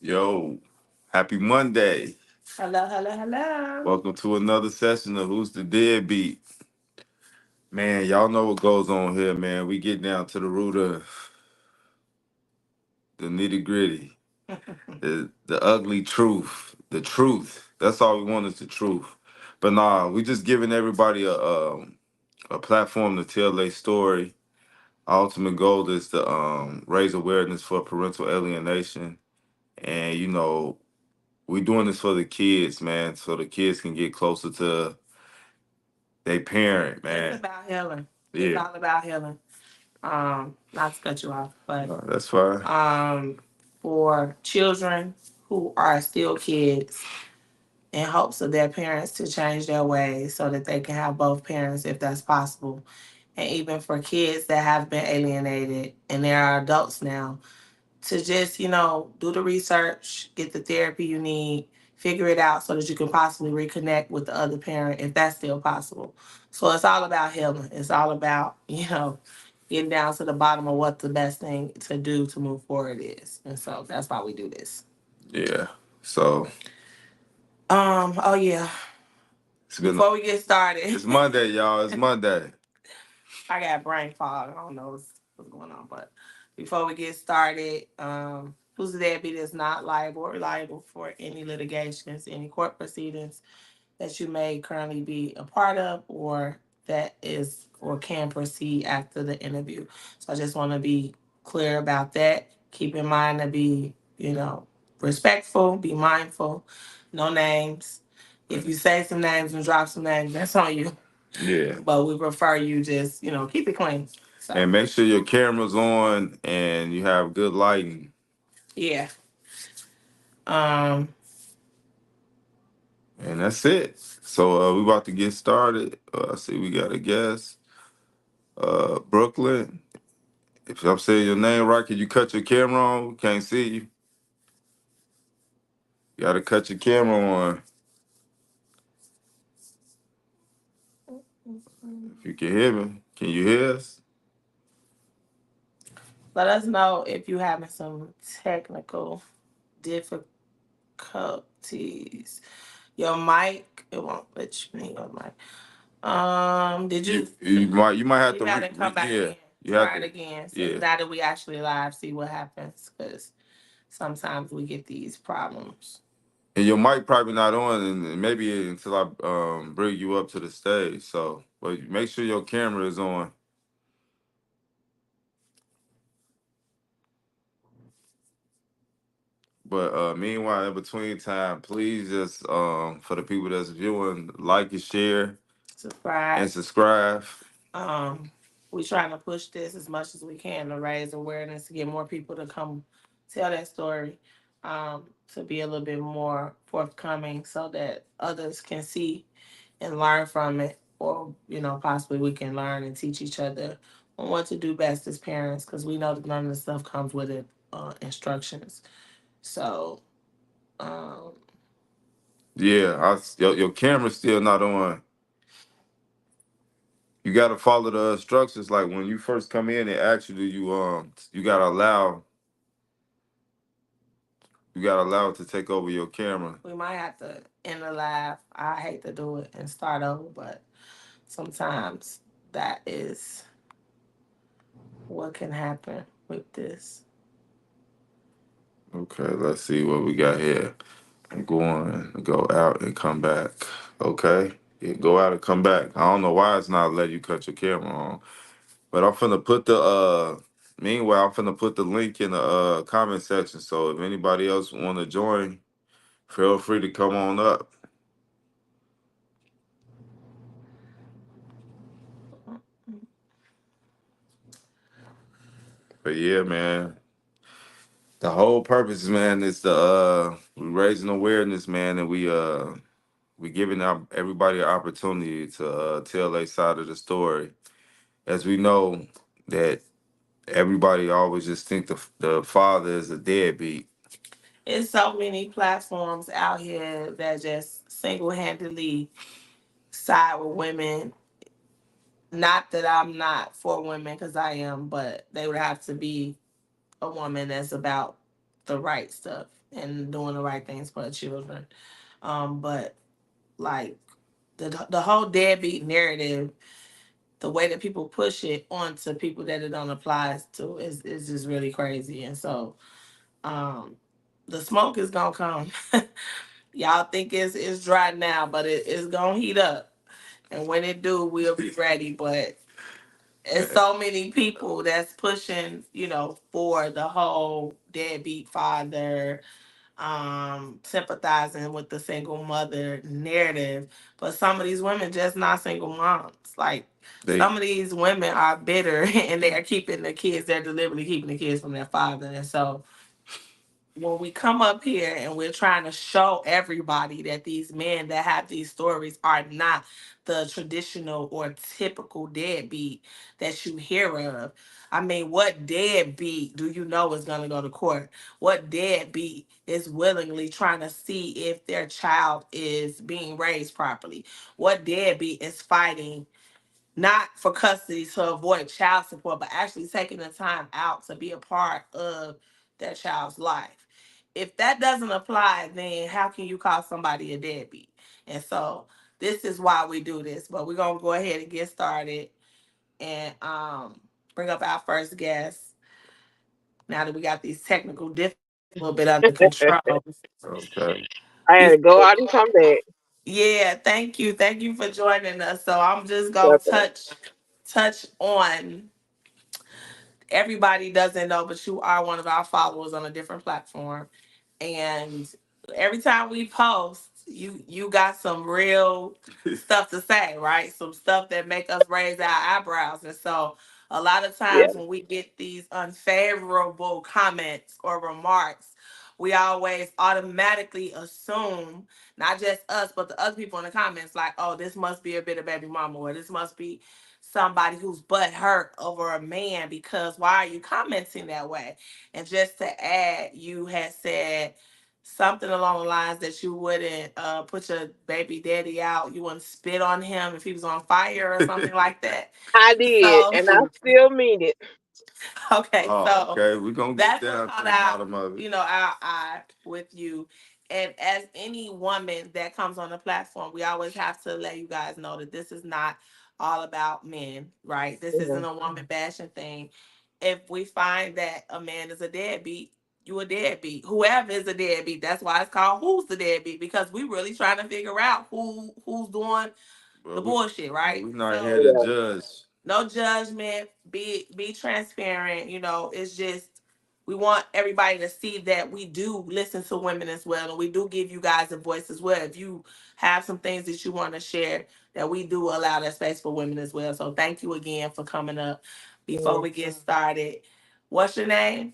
Yo, happy Monday. Hello, hello, hello. Welcome to another session of Who's the Deadbeat. Man, y'all know what goes on here, man. We get down to the root of the nitty gritty, the ugly truth, the truth. That's all we want is the truth. But nah, we just giving everybody a platform to tell their story. Our ultimate goal is to raise awareness for parental alienation. And, we doing this for the kids, man, so the kids can get closer to they parent, It's man. about healing. It's Yeah. all about healing. Not to cut you off, but No, that's fine. for children who are still kids in hopes of their parents to change their ways so that they can have both parents if that's possible. And even for kids that have been alienated and they are adults now, to just, do the research, get the therapy you need, figure it out so that you can possibly reconnect with the other parent if that's still possible. So it's all about healing. It's all about, getting down to the bottom of what the best thing to do to move forward is. And so that's why we do this. Yeah. So Oh yeah. it's been Before we get started, it's Monday, y'all. It's Monday. I got brain fog. I don't know what's going on, but before we get started, who's the deadbeat is not liable or liable for any litigations, any court proceedings that you may currently be a part of, or that is or can proceed after the interview. So I just want to be clear about that. Keep in mind to be, respectful, be mindful, no names. If you say some names and drop some names, that's on you. Yeah. But we prefer you just, keep it clean. So And make sure your camera's on and you have good lighting. yeah. Um, And that's it. So we about to get started. I see we got a guest. Brooklyn. If I'm saying your name right, can you cut your camera on? We can't see you. You gotta cut your camera on. If you can hear me. Can you hear us? let us know if you having some technical difficulties. Your mic, it won't let you in your mic. Did you? You might have You to gotta come back yeah. in. You have Try it to again. So yeah. now that we actually live, see what happens. Because sometimes we get these problems. And your mic probably not on, and maybe until I bring you up to the stage. So, but make sure your camera is on. But meanwhile, in between time, please just for the people that's viewing, like and share and Subscribe. subscribe. Um, we trying to push this as much as we can to raise awareness to get more people to come tell that story. To be a little bit more forthcoming so that others can see and learn from it, or possibly we can learn and teach each other on what to do best as parents, because we know that none of the stuff comes with it, instructions. So, um, Yeah, your camera's still not on. You gotta follow the instructions. Like when you first come in, it actually you gotta allow it to take over your camera. we might have to end the live. I hate to do it and start over, but sometimes that is what can happen with this. Okay, let's see what we got here. I'm going to go out and come back. Okay, yeah, go out and come back. I don't know why it's not letting you cut your camera on, but I'm finna put the Meanwhile, I'm finna put the link in the comment section. So if anybody else want to join, feel free to come on up. But yeah, man, the whole purpose, man, is the we raising awareness, man, and we giving out everybody an opportunity to tell their side of the story. As we know that everybody always just think the father is a deadbeat. It's so many platforms out here that just single handedly side with women. Not that I'm not for women, because I am, but they would have to be a woman that's about the right stuff and doing the right things for the children. But like the whole deadbeat narrative, the way that people push it onto people that it don't apply to is just really crazy. And so um, the smoke is gonna come. Y'all think it's dry now, but it's gonna heat up. And when it do, we'll be ready. But it's so many people that's pushing, for the whole deadbeat father, sympathizing with the single mother narrative. But some of these women just not single moms. Like They some of these women are bitter and they are keeping the kids, they're deliberately keeping the kids from their father. And so when we come up here and we're trying to show everybody that these men that have these stories are not the traditional or typical deadbeat that you hear of. I mean, what deadbeat do you know is going to go to court? What deadbeat is willingly trying to see if their child is being raised properly? What deadbeat is fighting not for custody to avoid child support, but actually taking the time out to be a part of that child's life? If that doesn't apply, then how can you call somebody a deadbeat? And so this is why we do this. But we're gonna go ahead and get started and bring up our first guest. Now that we got these technical difficulties a little bit under control. okay. I had to go Before, out and come back. yeah, thank you for joining us. So I'm just gonna Welcome. touch on, everybody doesn't know, but you are one of our followers on a different platform. And every time we post, you got some real stuff to say, right? Some stuff that make us raise our eyebrows. And so a lot of Yeah. times when we get these unfavorable comments or remarks, we always automatically assume, not just us, but the other people in the comments, like, oh, this must be a bit of baby mama, or this must be somebody who's butt hurt over a man, because why are you commenting that way? And just to add, you had said something along the lines that you wouldn't put your baby daddy out, you wouldn't spit on him if he was on fire or something like that. I did, So and I still mean it. okay, Oh, so okay. We're gonna get that's what down to caught the out, bottom of it. our eye with you. And as any woman that comes on the platform, we always have to let you guys know that this is not all about men, right? This isn't Mhm. a woman bashing thing. If we find that a man is a deadbeat, you a deadbeat. Whoever is a deadbeat, that's why it's called Who's the Deadbeat, because we really trying to figure out who's doing the But bullshit, right? we're not here So to Yeah. judge. no judgment, be transparent. It's just we want everybody to see that we do listen to women as well, and we do give you guys a voice as well. If you have some things that you want to share, that we do allow that space for women as well. So thank you again for coming up. Before Mhm. we get started, what's your name?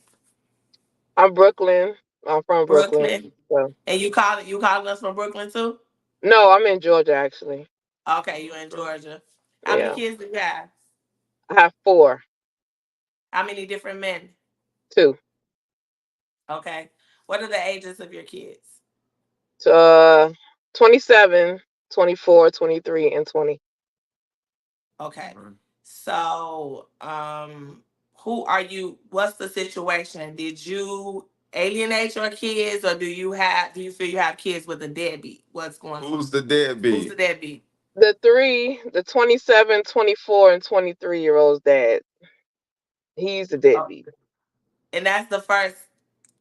I'm Brooklyn. I'm from Brooklyn. Brooklyn. So And you calling us from Brooklyn too? no, I'm in Georgia actually. Okay, you in Georgia. How many Yeah. kids do you have? I have four. How many different men? Two. Okay. What are the ages of your kids? Uh 27, 24, 23, and 20. Okay. So, who are you? What's the situation? Did you alienate your kids, or do you feel you have kids with a deadbeat? What's going on? Who's the Who's the deadbeat? deadbeat? The 27, 24, and 23-year-old's dad. He's the Oh, deadbeat. and that's the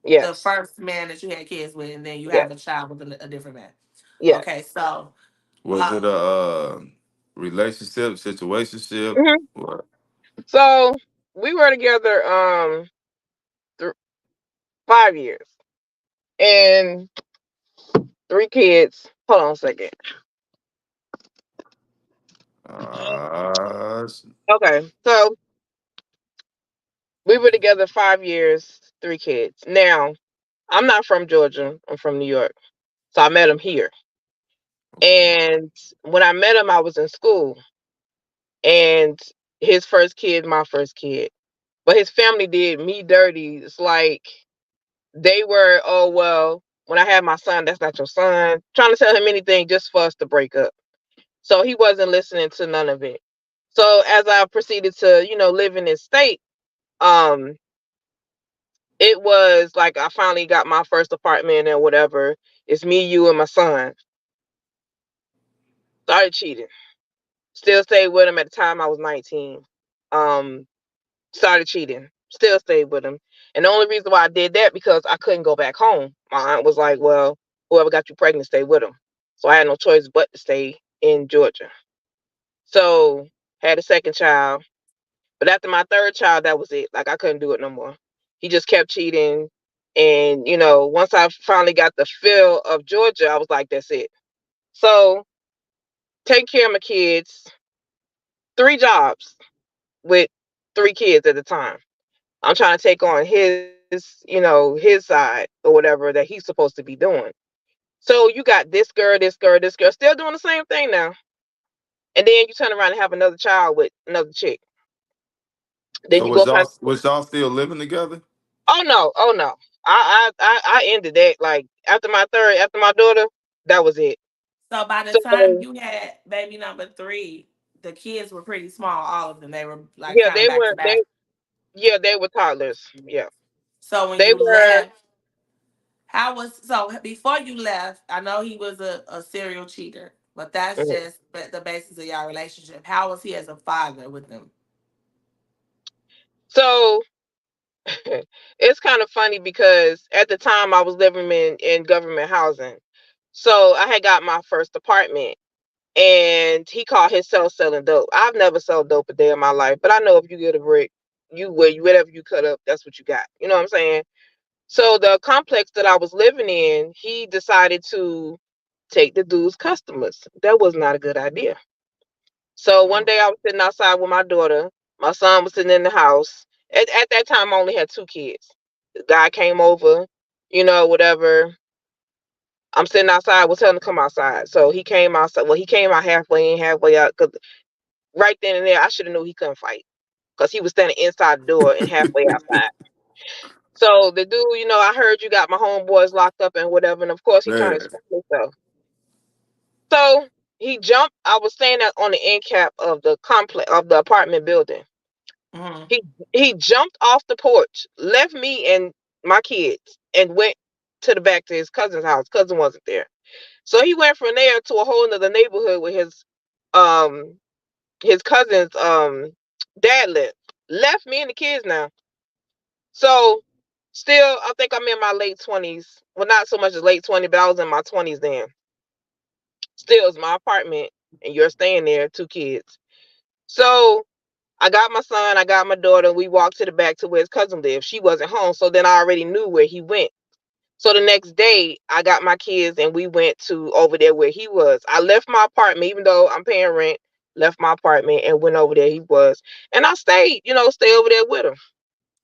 Yes. first man that you had kids with, and then you Yes. have a child with a different man. Yes. Okay, so, Was it um, a relationship, situationship? Mhm. What? So we were together th- 5 years and three kids. Hold on a second. Uh, Okay, so we were together 5 years, three kids. Now I'm not from Georgia. I'm from New York. So I met him here. okay. And when I met him, I was in school. And his first kid, my first kid. But his family did me dirty. It's like they were, oh, well, when I had my son, that's not your son. Trying to tell him anything just for us to break up. So he wasn't listening to none of it. So as I proceeded to, live in this state, um, It was like I finally got my first apartment and whatever. It's me, you, and my son. Started cheating. Still stayed with him at the time I was 19. Um, Started cheating. Still stayed with him. And the only reason why I did that because I couldn't go back home. My aunt was like, "Well, whoever got you pregnant, stay with him." So I had no choice but to stay in Georgia. So had a second child. But after my third child, that was it. Like I couldn't do it no more. He just kept cheating. And, once I finally got the feel of Georgia, I was like, that's it. So take care of my kids, 3 jobs with 3 kids at the time. I'm trying to take on his side or whatever that he's supposed to be doing. So you got this girl, this girl, this girl, still doing the same thing now. And then you turn around and have another child with another chick. Then So you go find. was y'all still living together? Oh no, oh no. I ended that like after my daughter, that was it. So by the So time you had baby number three, the kids were pretty small, all of them. They were like yeah, kind of back to back. they were toddlers. Yeah. So when They you were left, how was so before you left, I know he was a serial cheater, but that's mhm. just the basis of your relationship. How was he as a father with them? So it's kind of funny because at the time I was living in government housing. So I had got my first apartment and he called himself selling dope. I've never sold dope a day in my life, but I know if you get a brick, whatever you cut up, that's what you got. You know what I'm saying? So the complex that I was living in, he decided to take the dude's customers. That was not a good idea. So one Mm. day I was sitting outside with my daughter. My son was sitting in the house. At that time, I only had 2 kids. The guy came over, whatever. I'm sitting outside. Was telling him to come outside. So he came outside. Well, he came out halfway in, halfway out. Cause right then and there, I should have knew he couldn't fight because he was standing inside the door and halfway outside. So the dude, I heard you got my homeboys locked up and whatever. And of course, he trying to Man. explain himself. So he jumped. I was staying on the end cap of the complex of the apartment building. Mm. He he jumped off the porch, left me and my kids, and went to the back to his cousin's house. Cousin wasn't there, so he went from there to a whole nother neighborhood where um his cousin's dad lived. Left me and the kids now. So still, I think I'm in my late 20s. Well, not so much as late 20s, but I was in my 20s then. Still, it's my apartment, and you're staying there, 2 kids. So I got my son, I got my daughter. We walked to the back to where his cousin lived. She wasn't home, so then I already knew where he went. So the next day, I got my kids and we went to over there where he was. I left my apartment, even though I'm paying rent. Left my apartment and went over there. He was, and I stayed, stay over there with him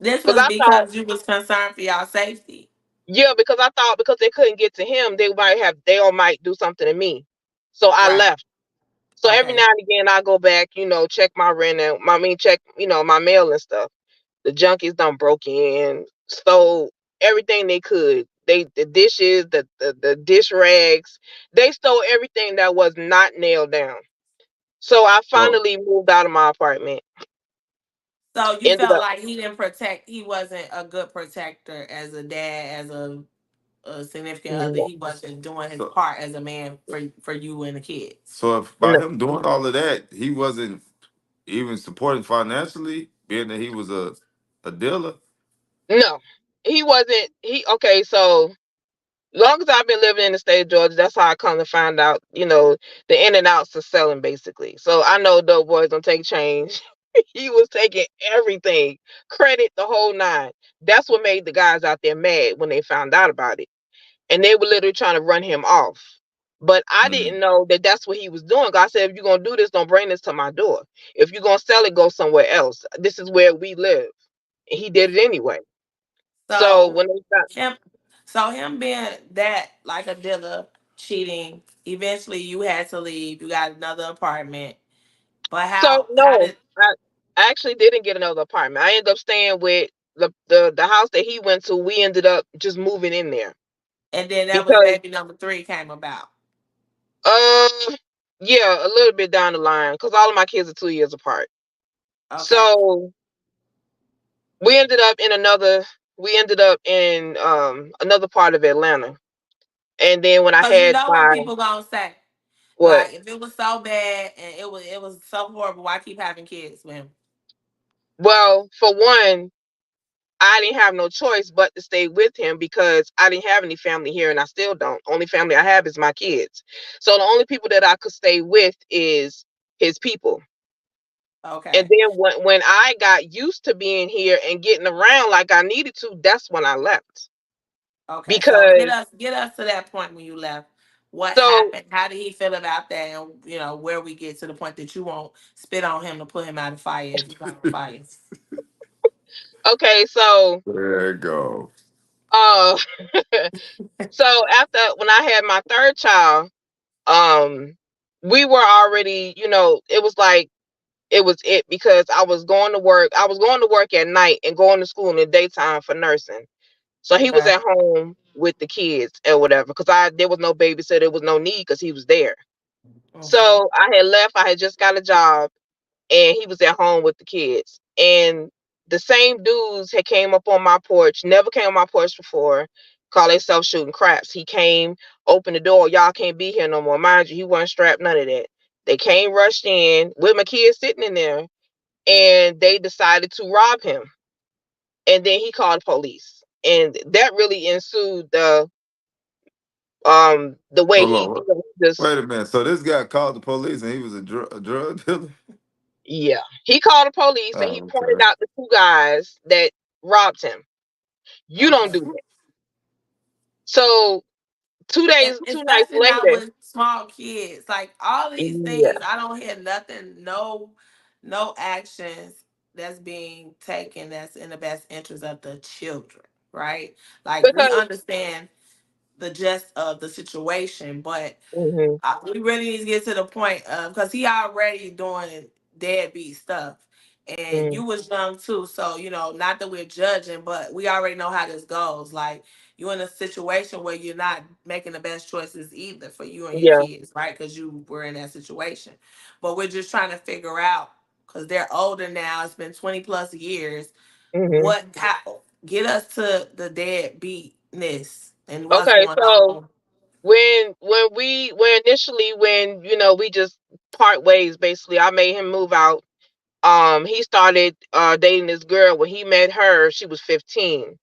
This because was I thought, because you was concerned for y'all safety. yeah, because I thought because they couldn't get to him, they all might do something to me. So I Right. left. So every Okay. now and again, I go back, check my rent and check, my mail and stuff. The junkies done broke in, stole everything they could. The dishes, the dish rags, they stole everything that was not nailed down. So I So finally moved out of my apartment. So you Ended felt up like he wasn't a good protector as a dad, as a significant other. no, He wasn't doing his so part as a man for you and the kids. so if by no, him doing all of that, he wasn't even supporting financially, being that he was a dealer. no. He wasn't. He okay. So long as I've been living in the state of Georgia, that's how I come to find out. The in and outs of selling basically. So I know dope boys don't take change. He was taking everything, credit, the whole nine. That's what made the guys out there mad when they found out about it. And they were literally trying to run him off. But I Mm. didn't know that that's what he was doing. God said, if you're going to do this, don't bring this to my door. If you're going to sell it, go somewhere else. This is where we live. And he did it anyway. So So when they got, him, so him being that like a dealer, cheating. Eventually, you had to leave. You got another apartment. But so how no, did I actually didn't get another apartment. I ended up staying with the house that he went to. We ended up just moving in there and then that was because baby number three came about. Um, yeah, a little bit down the line because all of my kids are 2 years apart. Okay. So we ended up in another. we ended up in another part of Atlanta. And then when I Cause you had know what my people gonna say. what? Like if it was so bad and it was so horrible, why keep having kids with him? Well, for one, I didn't have no choice but to stay with him because I didn't have any family here and I still don't. Only family I have is my kids. So the only people that I could stay with is his people. And Okay. then when I got used to being here and getting around like I needed to, that's when I left. Okay. So get Because us get us to that point when you left. What so happened? How did he feel about that? And where we get to the point that you won't spit on him to put him out of fire if you got a fire. okay, so There you go. uh so after when I had my third child, um we were already, it was like it was it because I was going to work. I was going to work at night and going to school in the daytime for nursing. So he was Okay. at home with the kids or whatever because I there was no babysitter, there was no need because he was there. Mm-hmm. So I had left. I had just got a job, and he was at home with the kids. And the same dudes had came up on my porch. Never came on my porch before. Call themselves shooting craps. He came, opened the door. Y'all can't be here no more. Mind you, he wasn't strapped. None of that. They came, rushed in with my kids sitting in there, and they decided to rob him. And then he called the police, and that really ensued the way Hold he on. just Wait a minute. So this guy called the police and he was a drug dealer? yeah, he called the police and he Oh, pointed okay. out the two guys that robbed him. You don't Okay. do that. So two And days, 2 nights especially not later, with small kids. Like all these yeah, things, I don't hear nothing, no actions that's being taken that's in the best interest of the children, right? Like we because understand the gist of the situation, but hmm we really need to get to the point of because he already doing deadbeat stuff, and mm, you was young too. So not that we're judging, but we already know how this goes. Like you in a situation where you're not making the best choices either for you and your yeah, kids, right? Because you were in that situation. But we're just trying to figure out because they're older now. It's been 20+ years. hmm What how, get us to the deadbeatness and what's okay. going So on. when initially when we just part ways, basically, I made him move out. He started dating this girl. When he met her, she was 15,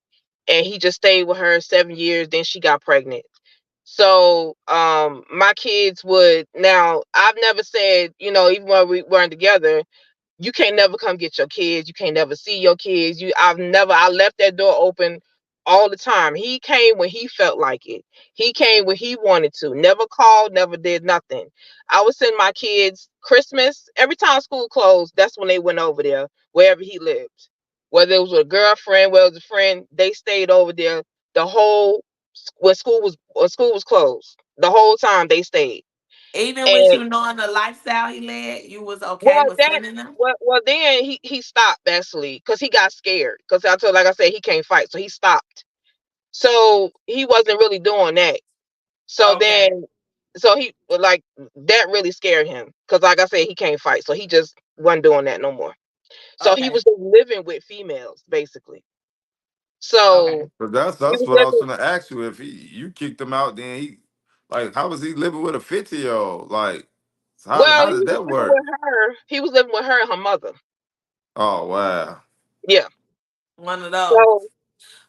and he just stayed with her 7 years. Then she got pregnant. So my kids would now. I've never said, even when we weren't together, you can't never come get your kids. You can't never see your kids. I left that door open all the time. He came when he felt like it. He came when he wanted to. Never called, never did nothing. I would send my kids Christmas. Every time school closed, that's when they went over there, wherever he lived. Whether it was with a girlfriend, whether it was a friend, they stayed over there the whole when school was closed. The whole time they stayed. Even with And you knowing the lifestyle he led, you was okay well, with sending them. then he stopped actually because he got scared because like I said, he can't fight, so he stopped. So he wasn't really doing that. So Okay. then, so he like that really scared him because like I said, he can't fight, so he just wasn't doing that no more. So he Okay. was just living with females basically. Okay. So But that's he that's was what I was living. gonna ask you. If you kicked him out, then he like how was he living with a 50-year-old? Like Well, how he did was that living work? with her. He was living with her and her mother. Oh wow. Yeah. One of those. So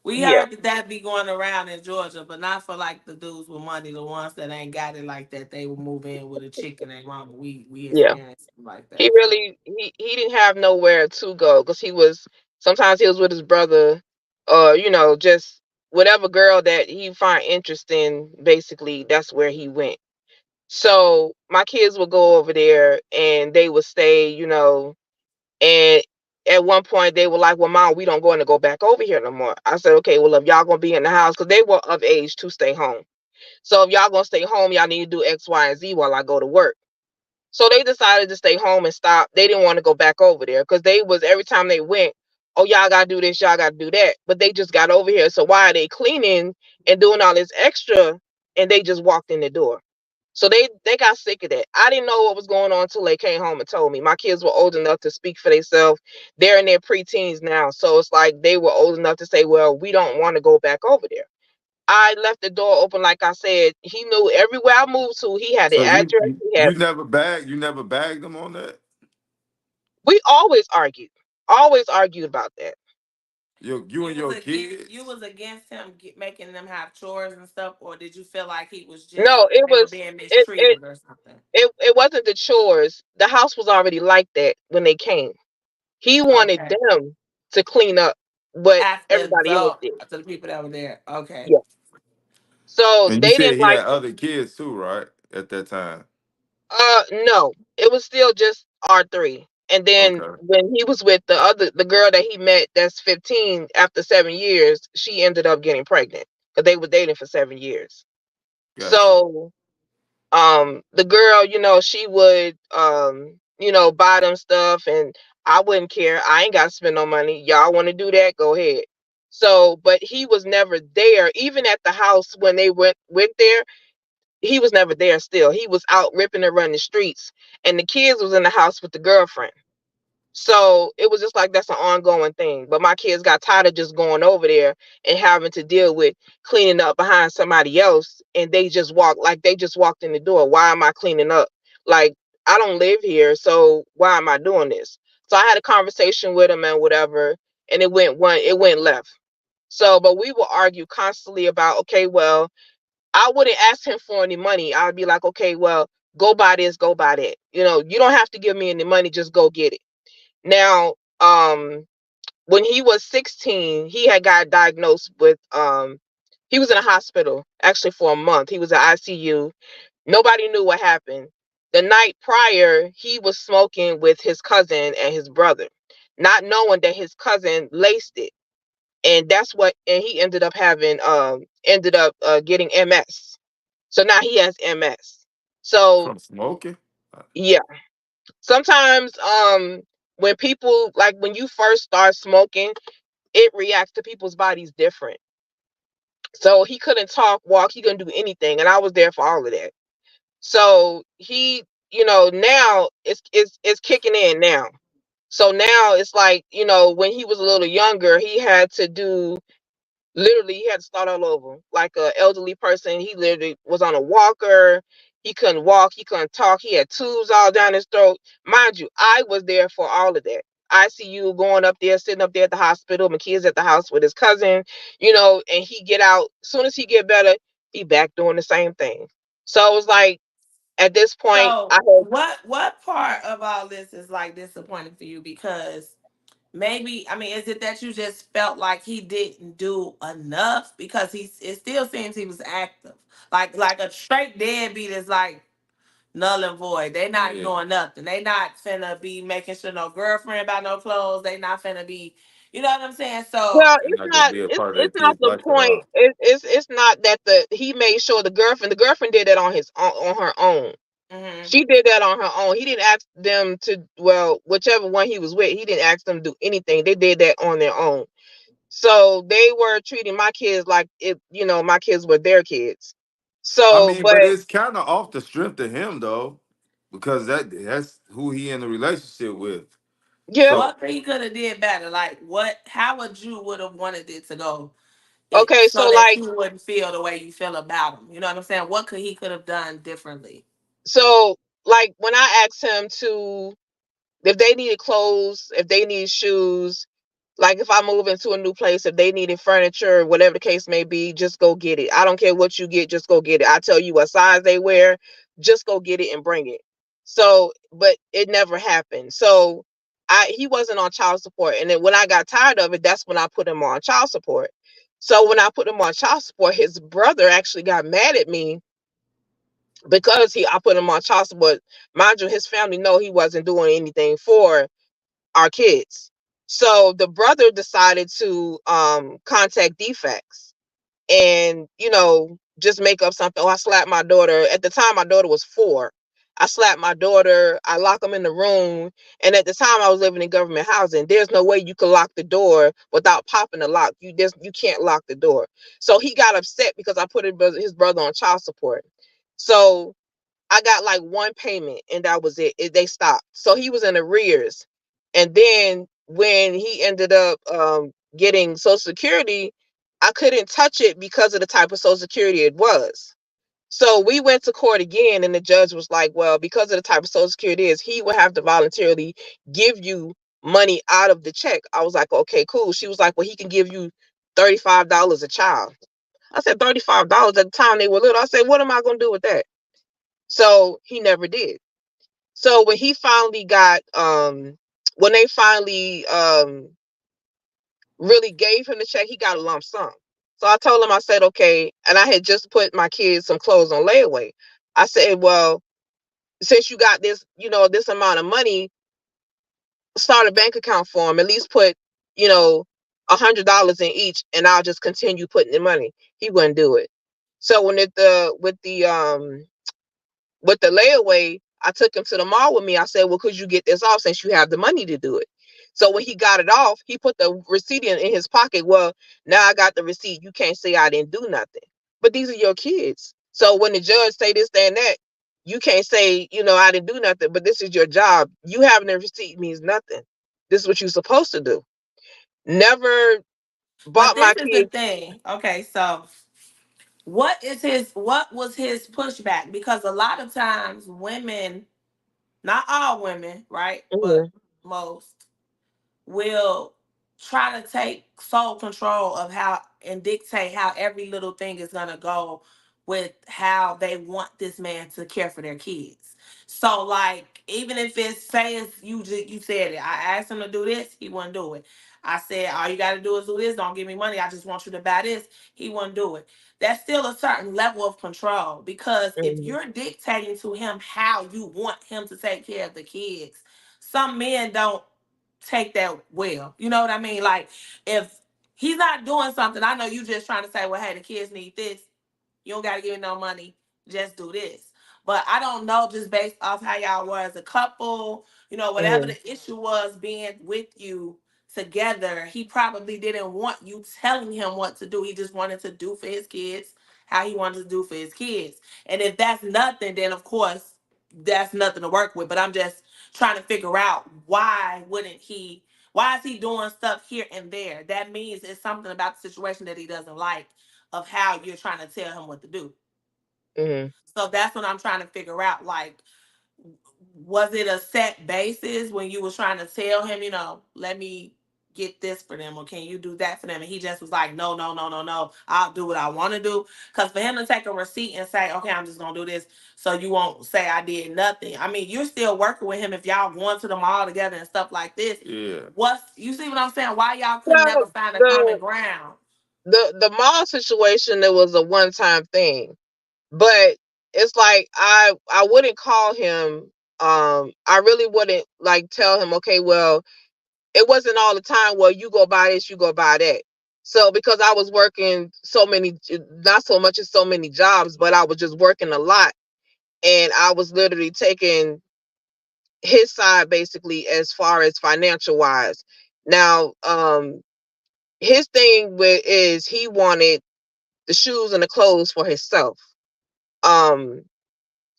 We yeah, heard that be going around in Georgia, but not for like the dudes with money, the ones that ain't got it like that. They will move in with a chick and they mama. We yeah. experienced something like He that. So really he didn't have nowhere to go because he was sometimes he was with his brother, or just whatever girl that he find interest in. Basically, that's where he went. So my kids would go over there and they would stay, and at one point they were like, "Well, mom, we don't going to go back over here no more." I said, "Okay, well, if y'all gonna be in the house, because they were of age to stay home. So if y'all gonna stay home, y'all need to do X, Y, and Z while I go to work." So they decided to stay home and stop. They didn't want to go back over there because they was every time they went, oh y'all gotta do this, y'all gotta do that. But they just got over here. So why are they cleaning and doing all this extra? And they just walked in the door. So they got sick of that. I didn't know what was going on until they came home and told me. My kids were old enough to speak for themselves. They're in their preteens now, so it's like they were old enough to say, "Well, we don't want to go back over there." I left the door open, like I said. He knew everywhere I moved to. He had the So you address. you, He had. you never bagged you never bagged them on that? We always argued about that. You and your You kids? was against him making them have chores and stuff, or did you feel like he was just No, it they were was being it it mistreated or something? it wasn't the chores. The house was already like that when they came. He wanted Okay. them to clean up what everybody else After did. the people that were there. Okay. Yeah. So And you they said didn't he like had other kids too, right? At that time. no. It was still just our three. And then Okay. when he was with the girl that he met that's 15 after 7 years, she ended up getting pregnant because they were dating for 7 years. Gotcha. So the girl, she would buy them stuff, and I wouldn't care. I ain't got to spend no money. Y'all want to do that, go ahead. So but he was never there, even at the house when they went there. He was never there. Still, he was out ripping and running the streets, and the kids was in the house with the girlfriend. So it was just like that's an ongoing thing. But my kids got tired of just going over there and having to deal with cleaning up behind somebody else. And they just walked in the door. Why am I cleaning up? Like, I don't live here. So why am I doing this? So I had a conversation with him and whatever. And it went left. So, but we will argue constantly about, okay, well, I wouldn't ask him for any money. I'd be like, okay, well, go buy this, go buy that. You don't have to give me any money. Just go get it. Now, when he was 16, he had got diagnosed with he was in a hospital actually for a month. He was in ICU. Nobody knew what happened. The night prior, he was smoking with his cousin and his brother, not knowing that his cousin laced it. And and he ended up getting MS. So now he has MS. So From smoking? yeah, sometimes when people like when you first start smoking, it reacts to people's bodies different. So he couldn't talk, walk, he couldn't do anything, and I was there for all of that. So he, now it's kicking in now. So now it's like, when he was a little younger, he had to do literally he had to start all over. Like a elderly person, he literally was on a walker. He couldn't walk, he couldn't talk, he had tubes all down his throat. Mind you, I was there for all of that. ICU, going up there, sitting up there at the hospital, my kids at the house with his cousin, and he get out. As soon as he get better, he back doing the same thing. So it was like at this point, I So had what part of all this is like disappointing for you? Because maybe, I mean, is it that you just felt like he didn't do enough? Because it still seems he was active. Like a straight deadbeat is like null and void. They not Yeah. doing nothing. They not finna be making sure no girlfriend buy no clothes. They not finna be, you know what I'm saying? So well, They're not gonna be a part of it's that not kid's the life at point. all. It's not that he made sure the girlfriend did that on her own. mhm. She did that on her own. He didn't ask them to, well, whichever one he was with, he didn't ask them to do anything. They did that on their own. So they were treating my kids like my kids were their kids. I So, mean, but but it's kind of off the strength of him though, because that's who he in a relationship with. yeah, So What he could have did better? Like what? How would you would have wanted it to go? okay. So So that like, you wouldn't feel the way you feel about him. You know what I'm saying? What could have done differently? so like when I asked him to, if they needed clothes, if they need shoes, like if I move into a new place, if they needed furniture, whatever the case may be, just go get it. I don't care what you get, just go get it. I tell you what size they wear, just go get it and bring it. So, but it never happened. So he wasn't on child support. And then when I got tired of it, that's when I put him on child support. So when I put him on child support, his brother actually got mad at me because I put him on child support. Mind you, his family know he wasn't doing anything for our kids. So the brother decided to contact defects and just make up something. Oh, I slapped my daughter. At the time, my daughter was 4. I slapped my daughter. I lock them in the room. And at the time, I was living in government housing. There's no way you can lock the door without popping the lock. You can't lock the door. So he got upset because I put his brother on child support. So I got like one payment and that was it. They stopped. So he was in arrears. And then when he ended up getting Social Security, I couldn't touch it because of the type of Social Security it was. So we went to court again, and the judge was like, well, because of the type of Social Security it is, he would have to voluntarily give you money out of the check. I was like, okay, cool. She was like, well, he can give you $35 a child. I said, $35 at the time they were little. I said, what am I going to do with that? So he never did. So when he finally got, when they finally really gave him the check, he got a lump sum. So I told him, I said, okay, and I had just put my kids some clothes on layaway. I said, well, since you got this, this amount of money, start a bank account for him. At least put, you know, $100 in each, and I'll just continue putting the money. He wouldn't do it. So when with the layaway, I took him to the mall with me. I said, well, could you get this off since you have the money to do it? So when he got it off, he put the receipt in his pocket. Well, now I got the receipt. You can't say I didn't do nothing. But these are your kids. So when the judge say this, that, and that, you can't say, I didn't do nothing, but this is your job. You having a receipt means nothing. This is what you're supposed to do. Never But bought my this is the kids. thing. Okay, so what was his pushback? Because a lot of times women, not all women, right? But Mhm, most will try to take sole control of how and dictate how every little thing is gonna go with how they want this man to care for their kids. So like even if it's say it's you said it, I asked him to do this, he wouldn't do it. I said all you gotta do is do this, don't give me money, I just want you to buy this, he wouldn't do it. That's still a certain level of control because if mhm, you're dictating to him how you want him to take care of the kids, some men don't take that well. You know what I mean? Like if he's not doing something, I know you just trying to say, well, hey, the kids need this. You don't gotta give me no money. Just do this. But I don't know, just based off how y'all were as a couple, whatever mhm, the issue was being with you together, he probably didn't want you telling him what to do. He just wanted to do for his kids how he wanted to do for his kids. And if that's nothing, then of course that's nothing to work with. But I'm just trying to figure out why is he doing stuff here and there? That means it's something about the situation that he doesn't like of how you're trying to tell him what to do. mhm. So that's what I'm trying to figure out. Like, was it a set basis when you was trying to tell him, let me get this for them or can you do that for them? And he just was like, no, no, no, no, no. I'll do what I want to do. Because for him to take a receipt and say, okay, I'm just going to do this so you won't say I did nothing. I mean, you're still working with him if y'all going to the mall together and stuff like this. Yeah. You see what I'm saying? Why y'all could never Well, find a common the ground? the mall situation, it was a one time thing. But it's like I wouldn't call him. I really wouldn't like tell him, okay, well, it wasn't all the time, well, you go buy this, you go buy that. So because I was working so many, not so much as so many jobs, but I was just working a lot, and I was literally taking his side basically as far as financial wise. Now, his thing with is he wanted the shoes and the clothes for himself. Um,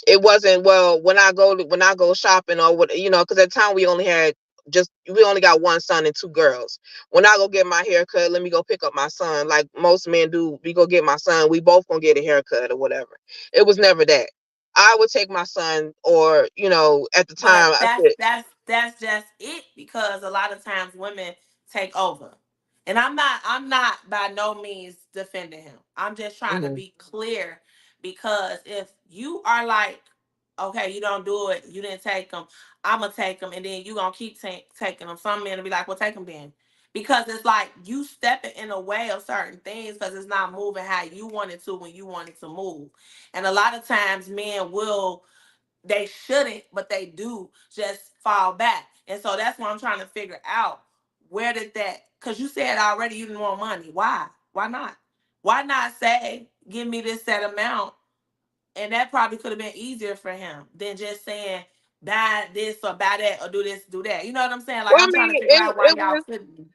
it wasn't, well, when I go shopping or what, because at the time we only got one son and two girls. When I go get my haircut, let me go pick up my son, like most men do. We go get my son, we both gonna get a haircut or whatever. It was never that. I would take my son, or at the time But I that's said, that's just it because a lot of times women take over. And I'm not by no means defending him. I'm just trying to mhm, be clear because if you are like, okay, you don't do it, you didn't take them, I'm gonna take them, and then you gonna keep taking them. Some men will be like, well, take them then, because it's like you stepping in the way of certain things because it's not moving how you want it to when you want it to move. And a lot of times men will they shouldn't, but they do just fall back. And so that's what I'm trying to figure out. Where did that? Because you said already you didn't want money. Why? Why not? Why not say, give me this set amount? And that probably could have been easier for him than just saying, buy this or buy that or do this, do that. You know what I'm saying? Like well, I I'm trying to mean, figure out why it y'all was, couldn't.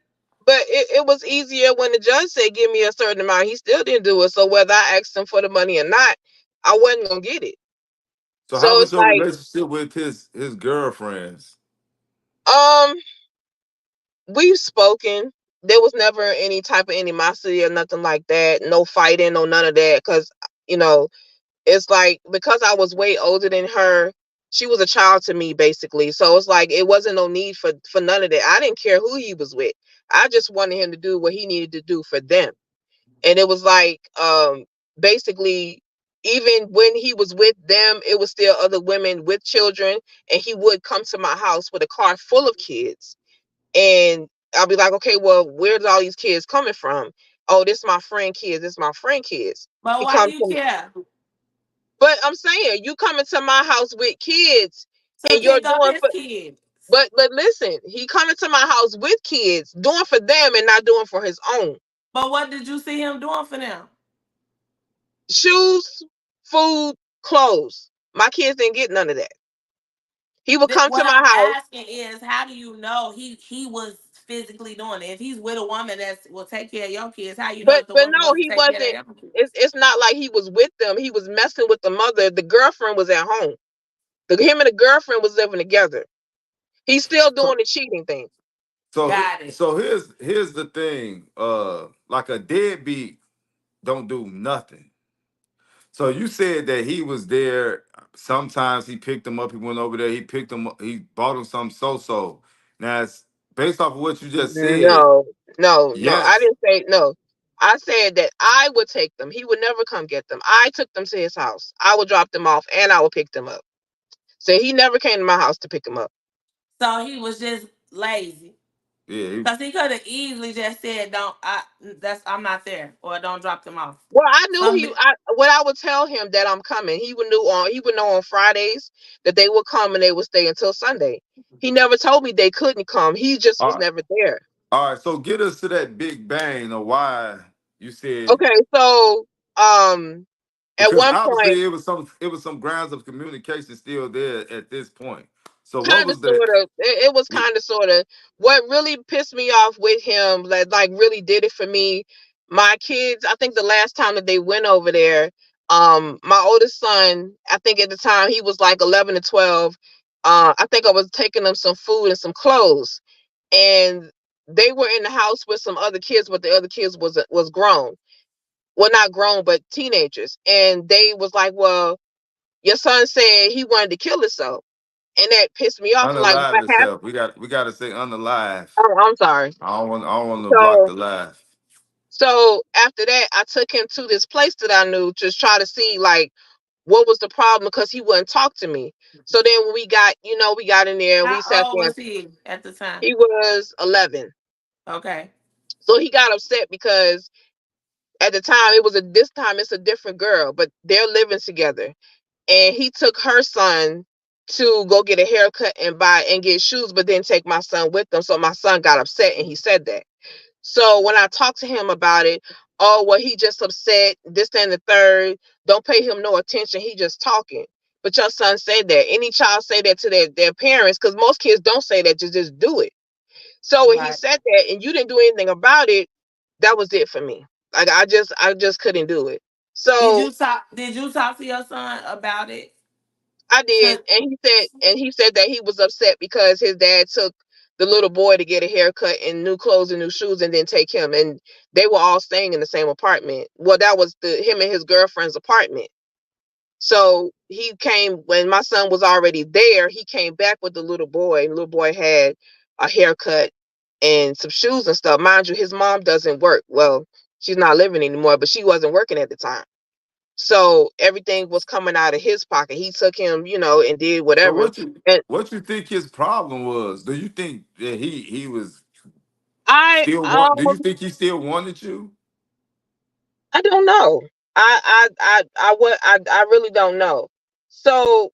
but it was easier when the judge said give me a certain amount. He still didn't do it. So whether I asked him for the money or not, I wasn't gonna get it. So how So was it's your like, relationship with his girlfriends? um, we've spoken. There was never any type of animosity or nothing like that. No fighting, no none of that. Cause you know, it's like because I was way older than her, she was a child to me basically. So it's like it wasn't no need for none of that. I didn't care who he was with. I just wanted him to do what he needed to do for them. And it was like basically even when he was with them, it was still other women with children, and he would come to my house with a car full of kids, and I'll be like, okay, well, where's all these kids coming from? Oh, this my friend kids. This my friend kids. But He why do comes you to, care? but I'm saying you coming to my house with kids, To and you're pick up doing his for. kids. But listen, he coming to my house with kids, doing for them and not doing for his own. But what did you see him doing for them? Shoes, food, clothes. My kids didn't get none of that. He would come to What my I'm house, asking is, how do you know he was physically doing it? If he's with a woman that will take care of your kids, how you know that the but woman no, wasn't he taking care of wasn't. their kids? It's not like he was with them. He was messing with the mother. The girlfriend was at home. Him and the girlfriend was living together. He's still doing So the cheating thing. Got it. so here's the thing. Like a deadbeat don't do nothing. So you said that he was there. Sometimes he picked him up. He went over there. He picked him up. He bought him some so. Now, it's based off of what you just said. No, no. I Yes. didn't say no. I said that I would take them. He would never come get them. I took them to his house. I would drop them off and I would pick them up. So he never came to my house to pick them up. So he was just lazy. Yeah. Cause he could have easily just said, "Don't I'm not there," or "Don't drop them off." Well, I knew Some he. What I would tell him that I'm coming. He would know on Fridays that they would come and they would stay until Sunday. He never told me they couldn't come. He just All was right. never there. All right. So get us to that big bang of why you said, Okay, so at because one point, obviously it was some grounds of communication still there at this point. So what kind of was that? sort of, it was kind of sort of what really pissed me off with him, like really did it for me. My kids, I think the last time that they went over there, my oldest son, I think at the time he was like 11 to 12. I think I was taking them some food and some clothes, and they were in the house with some other kids, but the other kids was grown. Well, not grown, but teenagers. And they was like, well, your son said he wanted to kill himself. And that pissed me off. I'm like, Unalive what happened? itself. We got to say unalive. Oh, I'm sorry. I don't want to block So the live. so after that, I took him to this place that I knew to try to see like what was the problem because he wouldn't talk to me. So then when we got in there and we How sat old there. was he at the time? He was 11. Okay. So he got upset because at the time this time it's a different girl, but they're living together. And he took her son to go get a haircut and buy and get shoes, but then take my son with them. So my son got upset and he said that. So when I talked to him about it, oh well, he just upset, this and the third. Don't pay him no attention. He just talking. But your son said that. Any child say that to their parents, because most kids don't say that, just do it. So when he Right. said that and you didn't do anything about it, that was it for me. Like I just couldn't do it. So Did you talk to your son about it? I did, To and he said that he was upset because his dad took the little boy to get a haircut and new clothes and new shoes, and then take him. And they were all staying in the same apartment. Well, that was him and his girlfriend's apartment. So he came when my son was already there. He came back with the little boy, and the little boy had a haircut and some shoes and stuff. Mind you, his mom doesn't work. Well, she's not living anymore, but she wasn't working at the time. So everything was coming out of his pocket. He took him, and did So whatever. And what you think his problem was? Do you think that he was I still want? Do you think he still wanted you? I don't know. I really don't know. So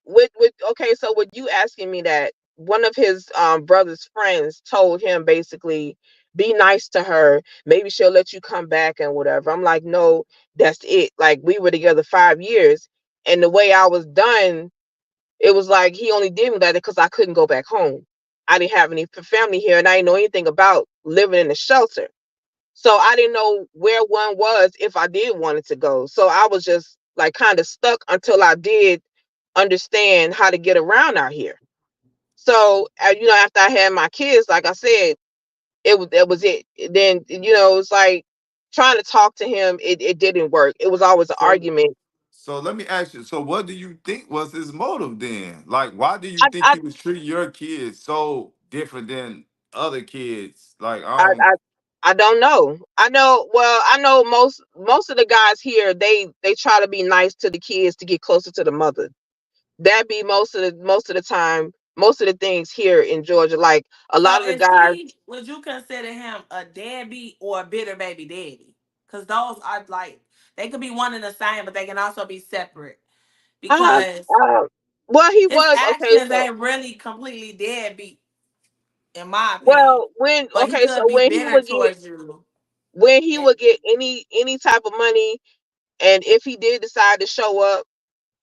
with okay, so with you asking me that, one of his brother's friends told him basically, be nice to her. Maybe she'll let you come back and whatever. I'm like, no, that's it. Like we were together 5 years, and the way I was done, it was like he only did me that because I couldn't go back home. I didn't have any family here, and I didn't know anything about living in a shelter. So I didn't know where one was if I did wanted to go. So I was just like kind of stuck until I did. understand how to get around out here. So, after I had my kids, like I said, it was it. Then, it's like trying to talk to him, it didn't work. It was always an So argument. so let me ask you. So what do you think was his motive then? Like, why do you I think I he was treating your kids so different than other kids? Like, I, I don't. I I don't know. I know most of the guys here, they try to be nice to the kids to get closer to the mother. That be most of the time, most of the things here in Georgia. Like a lot So of the is guys, he? Would you consider him a deadbeat or a bitter baby daddy? Because those are like they could be one and the same, but they can also be separate. uh, Because uh, well, he his was okay. actions So, ain't really completely deadbeat, in my opinion. well, when But he okay, so could be bitter towards you. when he And would get any type of money, and if he did decide to show up,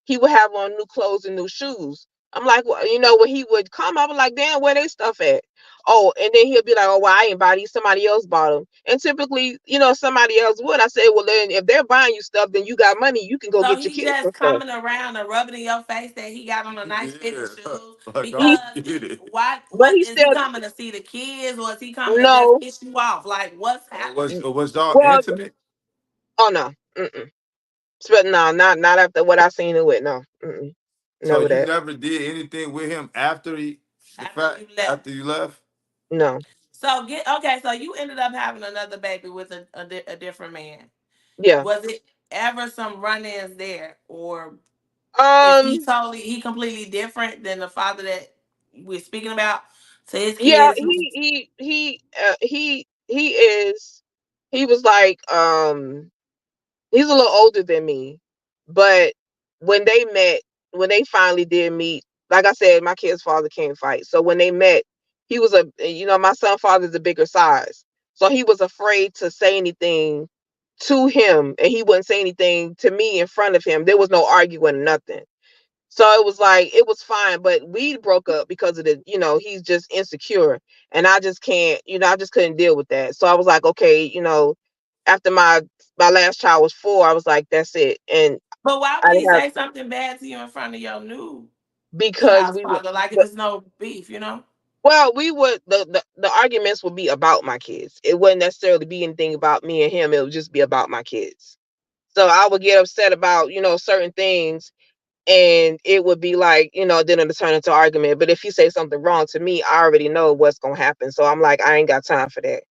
he would have on new clothes and new shoes. I'm like, well, when he would come, I was like, damn, where they stuff at? Oh, and then he'll be like, oh, well, I ain't buy these. Somebody else bought them. And typically, somebody else would. I said, well, then if they're buying you stuff, then you got money. You can go so get your he kids just some stuff. coming around and rubbing in your face that he got on a nice fitted Yeah, shoes. like I He, don't Because get it. why? but What he is he still, coming to see the kids, or is he coming to just no, piss you off? Like what's happening? Was y'all well, intimate? oh, no. Mm-mm. But no, not after what I seen it with. No. Mm-mm. So Never you that. never did anything with him after the After fact you left. after you left? No. So get okay. So you ended up having another baby with a different man. Yeah. Was it ever some run-ins there, or is Um. he completely different than the father that we're speaking about to his Yeah. kids? He is. He was like he's a little older than me, but when they met, when they finally did meet, like I said, my kid's father can't fight. So when they met, he was my son's father's a bigger size. So he was afraid to say anything to him, and he wouldn't say anything to me in front of him. There was no arguing, nothing. So it was like it was fine, but we broke up because of he's just insecure, and I just can't, I just couldn't deal with that. So I was like, okay, after my last child was 4, I was like, that's it, and But why I would he didn't have say something bad to you in front of your new because child's we were, father? Like if but, it's no beef, you know? well, we would the arguments would be about my kids. It wouldn't necessarily be anything about me and him. It would just be about my kids. So I would get upset about certain things, and it would be like then it'll turn into argument. But if you say something wrong to me, I already know what's gonna happen, so I'm like, I ain't got time for that.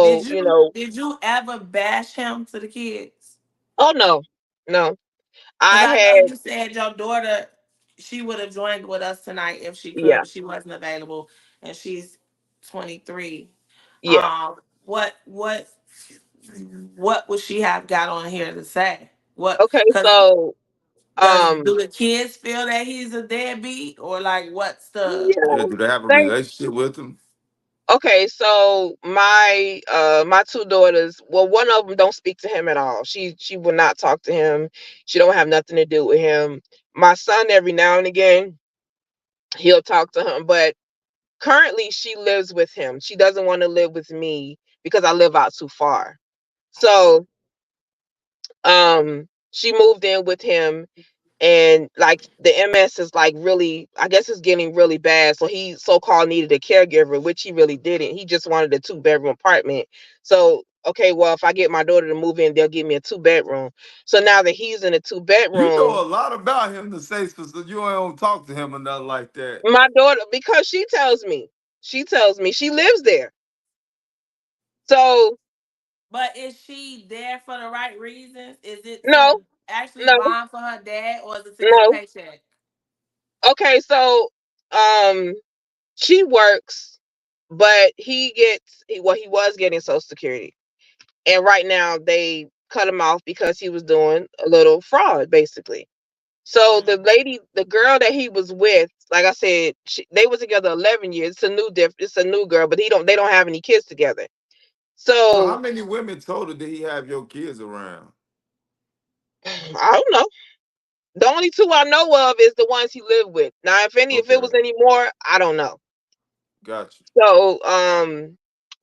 Did So you did you ever bash him to the kids? oh, no, no, Because I I know had, you said your daughter, she would have joined with us tonight if she could, yeah, but she wasn't available, and she's 23. yeah. What would she have got on here to say? What? Okay, Because so do the kids feel that he's a deadbeat, or like what's the? yeah, Yeah, do they have a they relationship with him? okay, so my 2 daughters, well, one of them don't speak to him at all. She will not talk to him. She don't have nothing to do with him. My son, every now and again, he'll talk to him, but currently she lives with him. She doesn't want to live with me because I live out too far. So she moved in with him, and like the MS is like really, I guess it's getting really bad. So he so-called needed a caregiver, which he really didn't. He just wanted a 2-bedroom apartment. So okay, well, if I get my daughter to move in, they'll give me a 2-bedroom. So now that he's in a two You bedroom, know a lot about him to say so you don't talk to him or nothing like that. my daughter, because she tells me she lives there. So But is she there for the right reasons? Is it to no, actually no, bond for her dad, or is it to get a no. paycheck? Okay, so um she works, but he was getting Social Security. And right now they cut him off because he was doing a little fraud, basically. So Mm. the girl that he was with, like I said, they were together 11 years. It's a new girl, but they don't have any kids together. So how So many women total did he have your kids around? I don't know. The only 2 I know of is the ones he lived with. Now, if it Okay, was any more, I don't know. got you. So,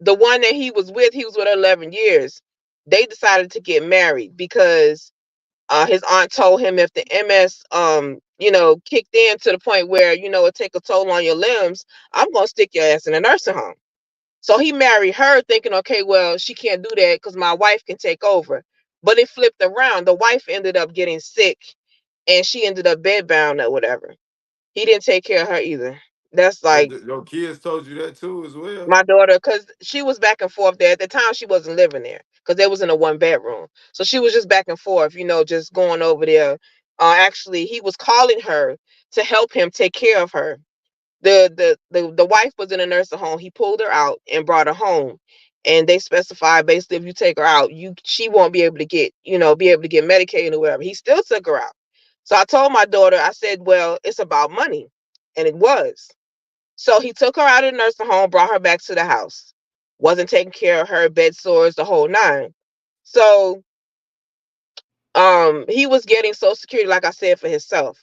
the one that he was with her 11 years. They decided to get married because his aunt told him if the MS, kicked in to the point where, it take a toll on your limbs, I'm gonna stick your ass in a nursing home. So he married her thinking, okay, well, she can't do that because my wife can take over. But it flipped around. The wife ended up getting sick and she ended up bedbound or whatever. He didn't take care of her either. That's Oh, like your kids told you that too as well. my daughter, because she was back and forth there. At the time, she wasn't living there because they was in a one bedroom. So she was just back and forth, just going over there. Actually, he was calling her to help him take care of her. The wife was in a nursing home. He pulled her out and brought her home. And they specified basically if you take her out, she won't be able to get medicated or whatever. He still took her out. So I told my daughter, I said, well, it's about money. And it was. So he took her out of the nursing home, brought her back to the house. Wasn't taking care of her, bed sores, the whole nine. So he was getting Social Security, like I said, for himself.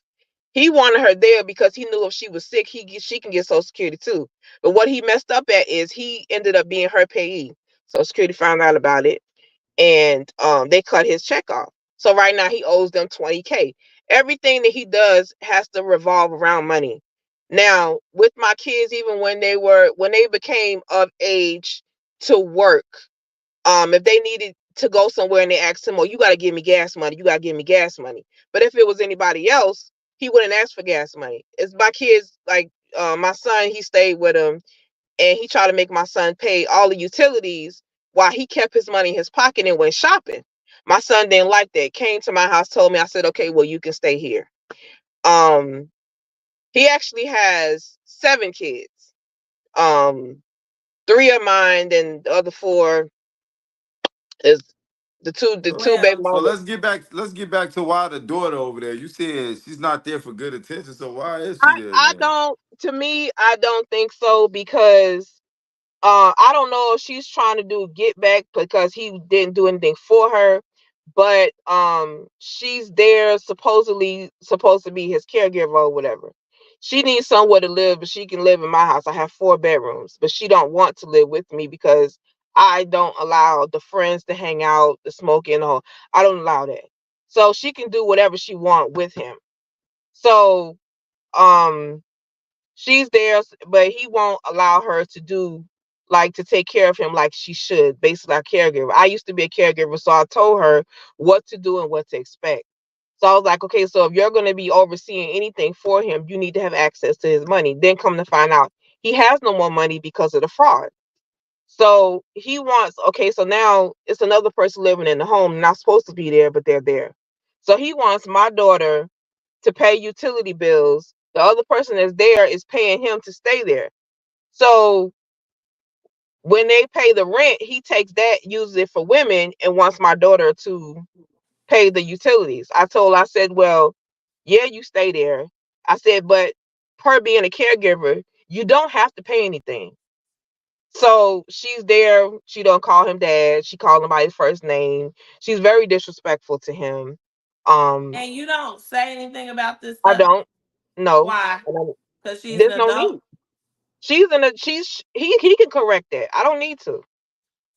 He wanted her there because he knew if she was sick, she can get Social Security too. But what he messed up at is he ended up being her payee. Social Security found out about it, and they cut his check off. So right now he owes them 20K. Everything that he does has to revolve around money. Now with my kids, even when they became of age to work, if they needed to go somewhere and they asked him, "Oh, you got to give me gas money. You got to give me gas money." But if it was anybody else, he wouldn't ask for gas money. It's my kids, like my son, he stayed with him and he tried to make my son pay all the utilities while he kept his money in his pocket and went shopping. My son didn't like that. Came to my house, told me, I said, "Okay, well, you can stay here." Um, he actually has 7 kids. Um, 3 of mine, and the other 4 is the two So, baby Well, so mamas. let's get back to why the daughter over there. You said she's not there for good attention. So why is she I there I then? don't to me I don't think so because I don't know if she's trying to do get back because he didn't do anything for her, but she's there supposedly supposed to be his caregiver or whatever. She needs somewhere to live, but she can live in my house. I have 4 bedrooms, but she don't want to live with me because I don't allow the friends to hang out, the smoking, and all. I don't allow that. So she can do whatever she want with him. So um she's there, but he won't allow her to do like to take care of him like she should, basically a caregiver. I used to be a caregiver, so I told her what to do and what to expect. So I was like, okay, so if you're going to be overseeing anything for him, you need to have access to his money. Then come to find out he has no more money because of the fraud. So he wants, okay, so now it's another person living in the home, not supposed to be there, but they're there. So he wants my daughter to pay utility bills. The other person that's there is paying him to stay there. So when they pay the rent, he takes that, uses it for women, and wants my daughter to pay the utilities. I said, well, yeah, you stay there. I said, but her being a caregiver, you don't have to pay anything. So she's there. She don't call him dad. She calls him by his first name. She's very disrespectful to him. Um, and you don't say anything about this I stuff. don't know. Why? Because she's an There's no adult. need. He can correct that. I don't need to.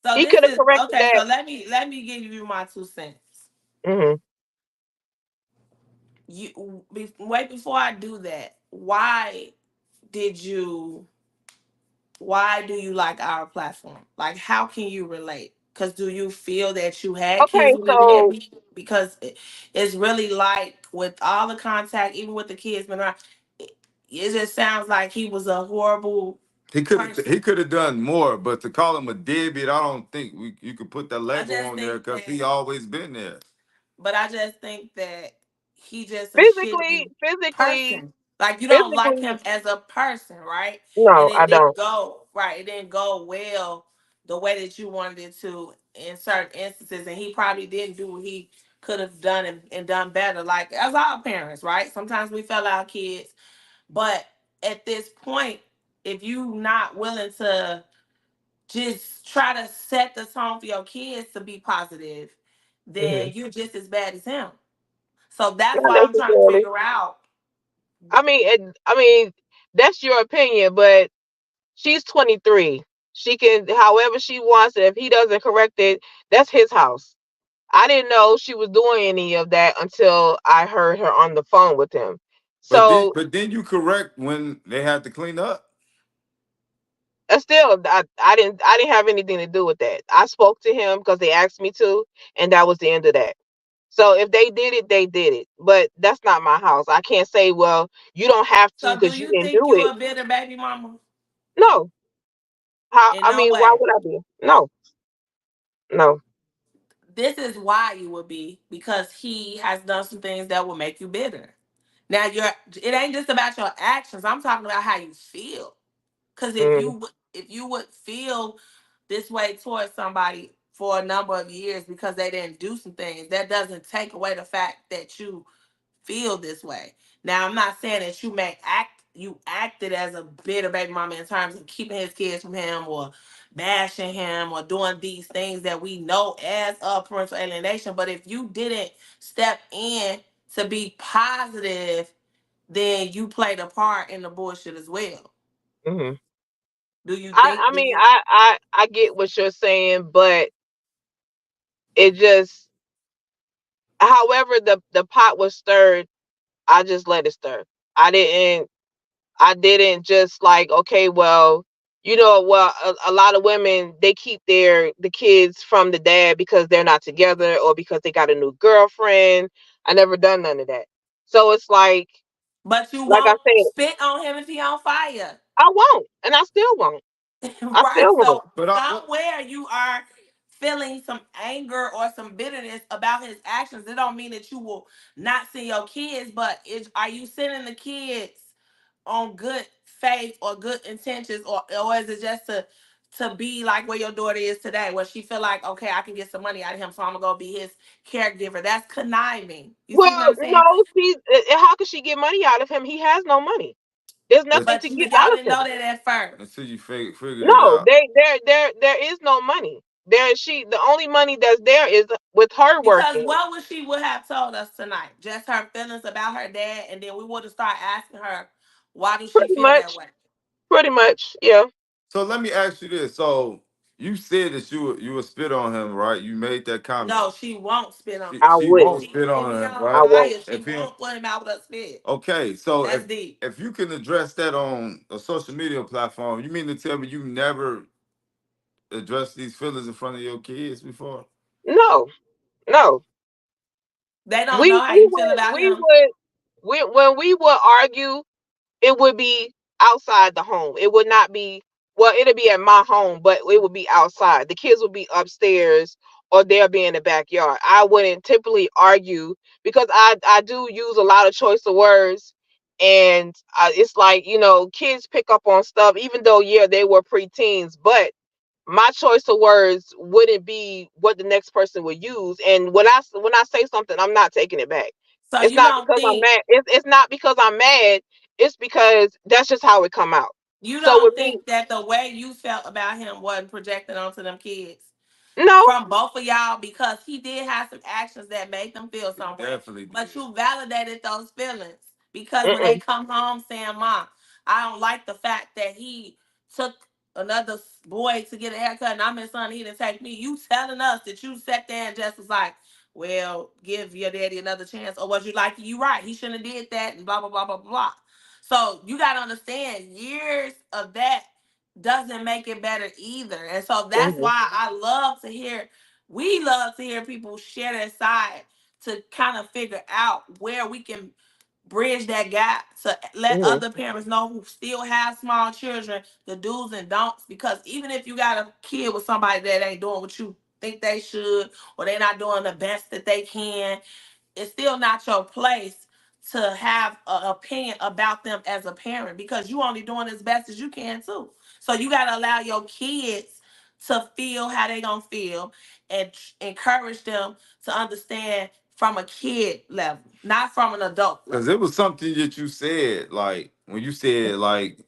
So He this could have is corrected okay. that. So let me give you my 2 cents. Hmm. Wait before I do that. Did you? Why do you like our platform? Like, how can you relate? Because do you feel that you had kids Okay, with a so deadbeat? Because it's really like with all the contact, even with the kids been around, it just sounds like he was a horrible He could have person. he could have done more, but to call him a deadbeat, I don't think you could put that I label just on there think because he that, always been there. but I just think that he just a physically, shitty physically, person. Like you don't like physically, him as a person, right? And no, I it didn't don't. go right. It didn't go well the way that you wanted it to in certain instances, and he probably didn't do what he could have done and done better. Like as our parents, right? Sometimes we fail our kids, but at this point, if you not willing to just try to set the tone for your kids to be positive, Hmm. then you're just as bad as him. So that's Not why I'm trying to necessarily. figure out. I mean, that's your opinion, but she's 23. She can, however she wants it. If he doesn't correct it, that's his house. I didn't know she was doing any of that until I heard her on the phone with him. So but then you correct when they had to clean up. still, I didn't have anything to do with that. I spoke to him because they asked me to, and that was the end of that. So if they did it, they did it. But that's not my house. I can't say, well, you don't have to So do because you you didn't think do you it. a bitter baby mama? No. How? In I no mean, why way. would I be? No, no. This is why you would be, because he has done some things that will make you bitter. Now it ain't just about your actions. I'm talking about how you feel. Because Mm, if you would feel this way towards somebody for a number of years because they didn't do some things, that doesn't take away the fact that you feel this way. Now, I'm not saying that you acted as a bitter baby mama in terms of keeping his kids from him or bashing him or doing these things that we know as a parental alienation. But if you didn't step in to be positive, then you played a part in the bullshit as well. hmm Do you I, think I mean, this? I get what you're saying, but it just, however the pot was stirred, I just let it stir. I didn't I didn't just like, okay, well, well, a lot of women, they keep the kids from the dad because they're not together or because they got a new girlfriend. I never done none of that. So it's But you like I won't said, spit on him if he on fire. I won't, and I still won't. I Right. still won't. So But I, what, somewhere you are feeling some anger or some bitterness about his actions. It don't mean that you will not see your kids, but are you sending the kids on good faith or good intentions, or is it just to be like where your daughter is today, where she feel like, okay, I can get some money out of him, so I'm gonna go be his caregiver? That's conniving. You see what Well, I'm saying? no, how could she get money out of him? He has no money. There's nothing But to you get y'all out of didn't know him. that at first. until you figured it No, out. there is no money. The only money that's there is with her Because working. what would she would have told us tonight? Just her feelings about her dad, and then we would have started asking her, why does she Pretty feel that much. way? Pretty much. Yeah. So let me ask you this. So you said that you would spit on him, right? You made that comment. No, she won't spit on him. I She won't wouldn't. spit If on he him, on I right? won't. fire, she If he won't put him out with a spit. okay, so That's deep. if you can address that on a social media platform, you mean to tell me you never addressed these feelings in front of your kids before? No. No. They don't We know how we you feel would about we him. would when we would argue, it would be outside the home. It would not be, well, it'll be at my home, but it would be outside. The kids would be upstairs or they'll be in the backyard. I wouldn't typically argue because I do use a lot of choice of words. And it's like, kids pick up on stuff, even though, yeah, they were preteens, but my choice of words wouldn't be what the next person would use. And when I say something, I'm not taking it back. So It's you not don't because I'm think mad. It's not because I'm mad. It's because that's just how it come out. you So don't with me, think that the way you felt about him wasn't projected onto them kids no. from both of y'all, because he did have some actions that made them feel some way. Definitely But did. you validated those feelings because when they Mm-mm, come home saying, "Mom, I don't like the fact that he took another boy to get a haircut and I'm his son, he didn't take me." You telling us that you sat there and just was like, "Well, give your daddy another chance," or was you like, "You right, he shouldn't have did that," and blah blah blah blah blah. So you gotta understand, years of that doesn't make it better either. And so that's mm-hmm, why we love to hear people share their side to kind of figure out where we can bridge that gap to let mm-hmm. other parents know who still have small children the do's and don'ts. Because even if you got a kid with somebody that ain't doing what you think they should, or they're not doing the best that they can, it's still not your place to have an opinion about them as a parent, because you only doing as best as you can too. So you got to allow your kids to feel how they gonna feel, and encourage them to understand from a kid level, not from an adult Because level. it was something that you said, like when you said like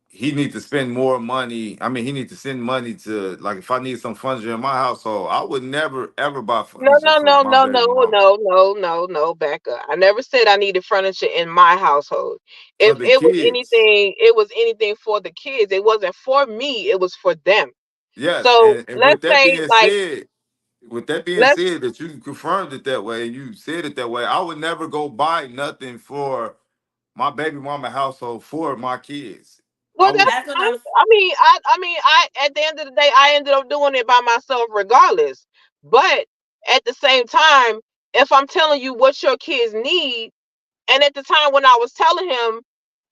he need to spend more money. I mean, he need to send money to, like, if I need some furniture in my household, I would never ever buy No, furniture no, for no, my no, baby no, mama. no, no, no, no. Back up. I never said I needed furniture in my household. For If the it was kids. anything, it was anything for the kids. It wasn't for me. It was for them. Yes, So and let's say, like, with that being let's said, that you confirmed it that way and you said it that way, I would never go buy nothing for my baby mama household for my kids. I Well, was that's That's what fine. I'm. I at the end of the day, I ended up doing it by myself regardless. But at the same time, if I'm telling you what your kids need, and at the time when I was telling him,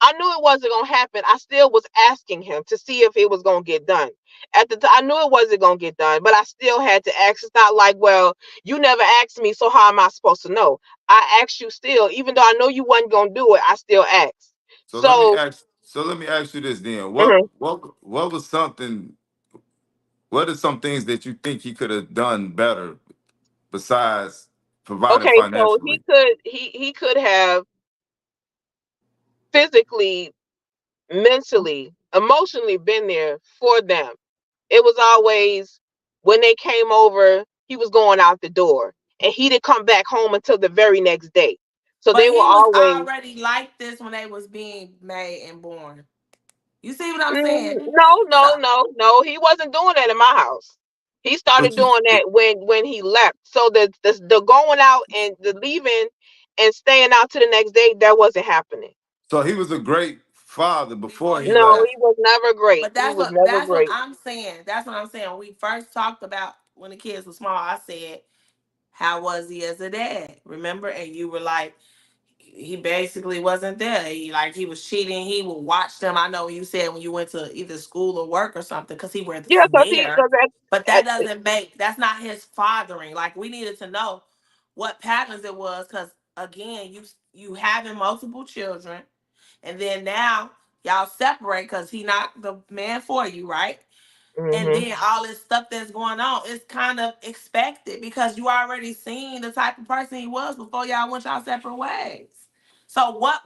I knew it wasn't gonna happen. I still was asking him to see if it was gonna get done. At the time, I knew it wasn't gonna get done, but I still had to ask. It's not like, well, you never asked me, so how am I supposed to know? I asked you still, even though I know you wasn't gonna do it. I still asked. so let me So, ask so let me ask you this then. mhm. What was something what are some things that you think he could have done better besides providing Okay, so he financially? could he could have physically, mentally, emotionally been there for them. It was always when they came over, he was going out the door, and he didn't come back home until the very next day. So But they were he was always already like this when they was being made and born. You see what I'm saying? no, So, no, no, no. He wasn't doing that in my house. He started But you doing that when he left. So the going out and the leaving and staying out to the next day, that wasn't happening. so he was a great father before before he he No, left. left. he was never great. But He that's was what never that's what great. I'm saying. That's what I'm saying. When we first talked about when the kids were small, I said, "How was he as a dad?" Remember? And you were like, he basically wasn't there. He was cheating. He would watch them. I know you said when you went to either school or work or something because he was Yeah, there. because But that doesn't make that's not his fathering. Like we needed to know what patterns it was because again, you having multiple children, and then now y'all separate because he not the man for you, right? And hmm then all this stuff that's going on is kind of expected because you already seen the type of person he was before y'all went y'all separate ways. So why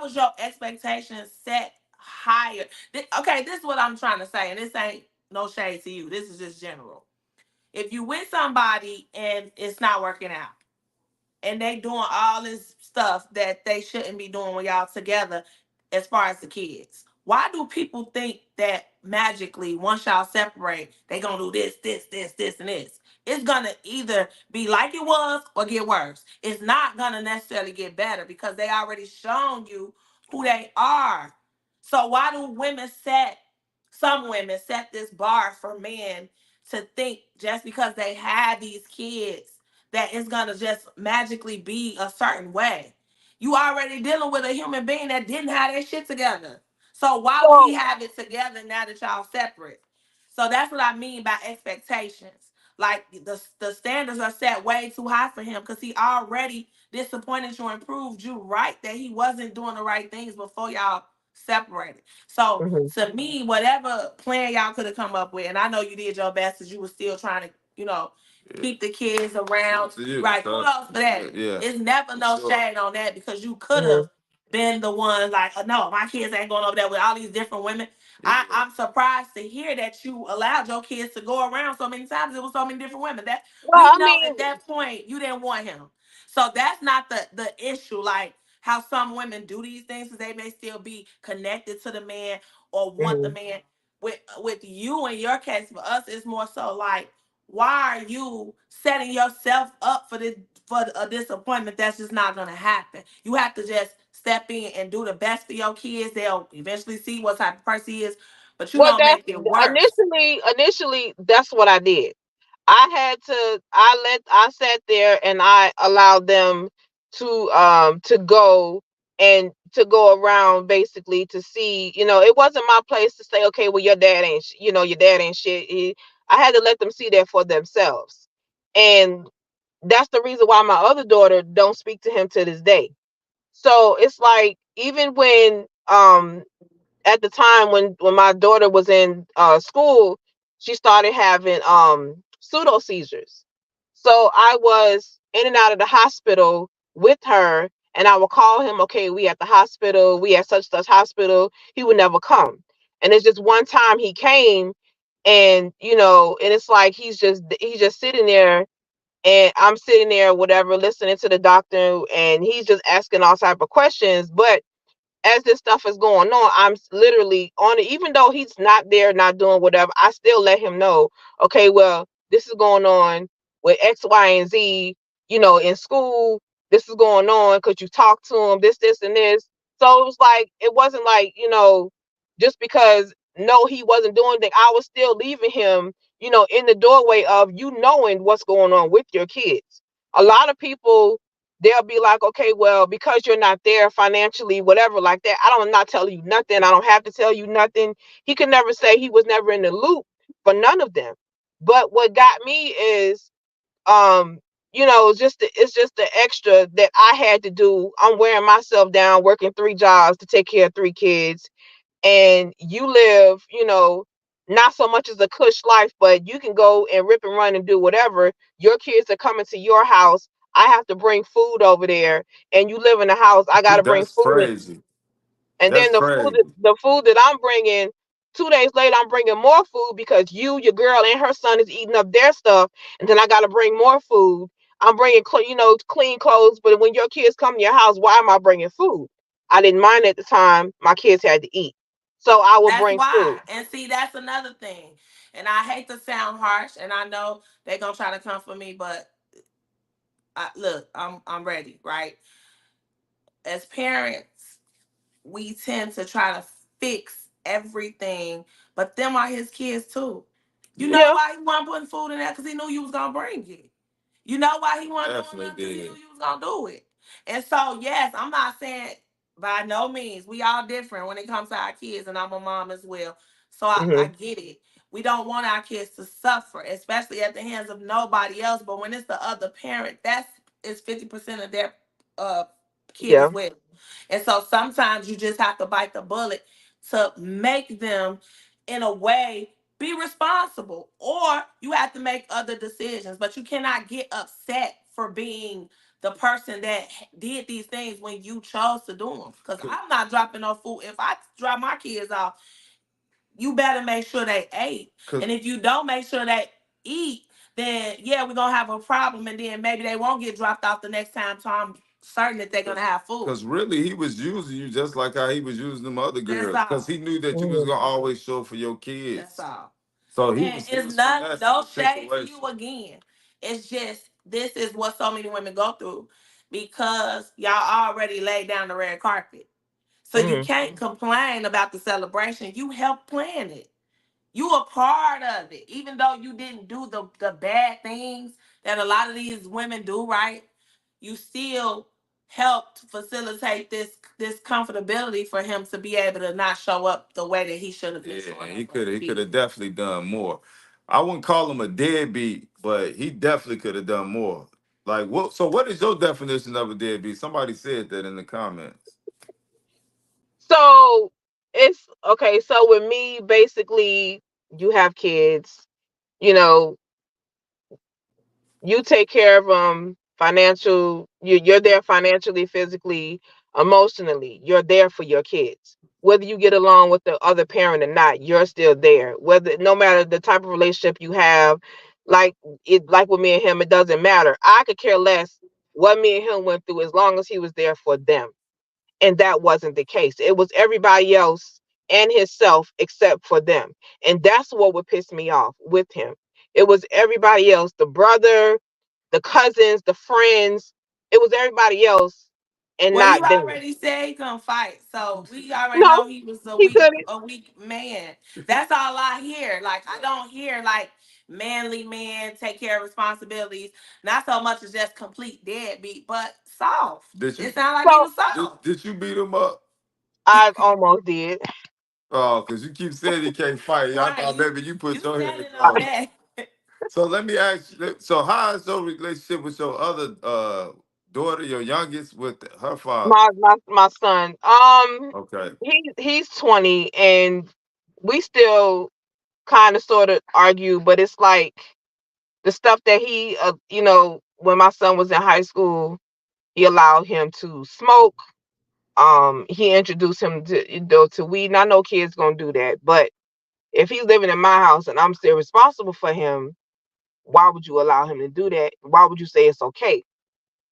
was your expectations set higher? Okay, this is what I'm trying to say, and this ain't no shade to you. This is just general. If you with somebody and it's not working out, and they doing all this stuff that they shouldn't be doing when y'all together as far as the kids. Why do people think that magically once y'all separate, they gonna do this, and this? It's gonna either be like it was or get worse. It's not gonna necessarily get better because they already shown you who they are. So why do some women set this bar for men to think just because they have these kids that it's gonna just magically be a certain way. You already dealing with a human being that didn't have their shit together. So why would he So have it together now that y'all separate? So that's what I mean by expectations. Like the standards are set way too high for him because he already disappointed you and proved you right that he wasn't doing the right things before y'all separated. So mhm. to me, whatever plan y'all could have come up with, and I know you did your best as you were still trying to, Yeah. keep the kids around. To you. Right. Kudos for that. Yeah. It's never For no sure. shade on that because you could Mhm. have been the one like, no, my kids ain't going over there with all these different women. Yeah. I'm surprised to hear that you allowed your kids to go around so many times. It was so many different women. That Well, we I know mean, at that point you didn't want him. So that's not the issue. Like how some women do these things because they may still be connected to the man or want the mhm. man. With you in your case, for us, it's more so like why are you setting yourself up for a disappointment that's just not gonna happen? You have to just step in and do the best for your kids. They'll eventually see what type of person he is, but you Well, don't that's make it worse. initially that's what I did. I sat there and I allowed them to go around basically to see, it wasn't my place to say, okay, well, your dad ain't shit. I had to let them see that for themselves. And that's the reason why my other daughter don't speak to him to this day. So it's like even when at the time when my daughter was in school, she started having pseudo seizures. So I was in and out of the hospital with her, and I would call him, okay, we at the hospital, we at such such hospital. He would never come, and it's just one time he came, and and it's like he's just sitting there, and I'm sitting there, whatever, listening to the doctor, and he's just asking all type of questions, but as this stuff is going on, I'm literally on it. Even though he's not there, not doing whatever, I still let him know, okay, well, this is going on with X, Y, and Z, in school. This is going on because you talk to him, this, and this. So it was like, it wasn't like, just because no, he wasn't doing that, I was still leaving him, in the doorway of you knowing what's going on with your kids. A lot of people, they'll be like, okay, well, because you're not there financially, whatever, like that, I'm not telling you nothing. I don't have to tell you nothing. He could never say he was never in the loop for none of them. But what got me is, um it's just the extra that I had to do. I'm wearing myself down, working three jobs to take care of three kids, and you live, not so much as a cush life, but you can go and rip and run and do whatever. Your kids are coming to your house. I have to bring food over there, and you live in a house. I got to bring That's food in. crazy. And That's then crazy. the food that I'm bringing, 2 days later, I'm bringing more food because your girl, and her son is eating up their stuff. And then I got to bring more food. I'm bringing, clean clothes. But when your kids come to your house, why am I bringing food? I didn't mind at the time. My kids had to eat. So I would That's bring why. food. And see, that's another thing. And I hate to sound harsh, and I know they're gonna try to come for me, but look, I'm ready, right? As parents, we tend to try to fix everything, but them are his kids too. You know Yeah. why he wasn't putting food in there? Because he knew you was gonna bring it. You know why he wasn't doing Definitely nothing? Because he knew did. you was gonna do it. And so, yes, I'm not saying by no means we all different when it comes to our kids, and I'm a mom as well. So I Hmm. get it. We don't want our kids to suffer, especially at the hands of nobody else. But when it's the other parent, that's is 50% of their uh kid Yeah. as well. And so sometimes you just have to bite the bullet to make them, in a way, be responsible, or you have to make other decisions. But you cannot get upset for being the person that did these things when you chose to do them. Because I'm not dropping no food. If I drop my kids off, you better make sure they ate. Cause, And if you don't make sure they eat, then yeah, we're gonna have a problem, and then maybe they won't get dropped off the next time. So I'm certain that they're gonna have food. cause really, he was using you just like how he was using them other That's girls. Cause all. he knew that you was Hmm. gonna always show for your That's kids. all. So And he it's was none, finessing no the shade to you situation. again. It's just this is what so many women go through because y'all already laid down the red carpet. So you Hmm. can't complain about the celebration. You helped plan it. You a part of it. Even though you didn't do the bad things that a lot of these women do, right? You still helped facilitate this comfortability for him to be able to not show up the way that he should have been Yeah, showing and up he on could he could TV. have definitely done more. I wouldn't call him a deadbeat, but he definitely could have done more. Like what? So what is your definition of a deadbeat? Somebody said that in the comments. So it's okay. So with me, basically, you have kids, you know, you take care of them you're there financially, physically, emotionally. You're there for your kids. Whether you get along with the other parent or not, you're still there. Whether no matter the type of relationship you have, like like with me and him, it doesn't matter. I could care less what me and him went through as long as he was there for them. And that wasn't the case. It was everybody else and himself except for them. And that's what would piss me off with him. It was everybody else, the brother, the cousins, the friends. It was everybody else and Well, you not them. already said he couldn't fight, so we already No, know he was a he weak, couldn't. a weak man. That's all I hear. Like I don't hear like manly man take care of responsibilities. Not so much as just complete deadbeat, but soft. Did It you sounded like he So was soft. did you beat him up? I almost did. Oh, because you keep saying he can't fight. I Right? thought maybe you You put your hands standing on on him. that? So let me ask you. So how is your relationship with your other daughter, your youngest, with her father? My son. Okay. He's 20 and we still kind of sort of argue, but it's like the stuff that when my son was in high school, he allowed him to smoke. He introduced him to weed. And I know kids gonna do that, but if he's living in my house and I'm still responsible for him, why would you allow him to do that? Why would you say it's okay?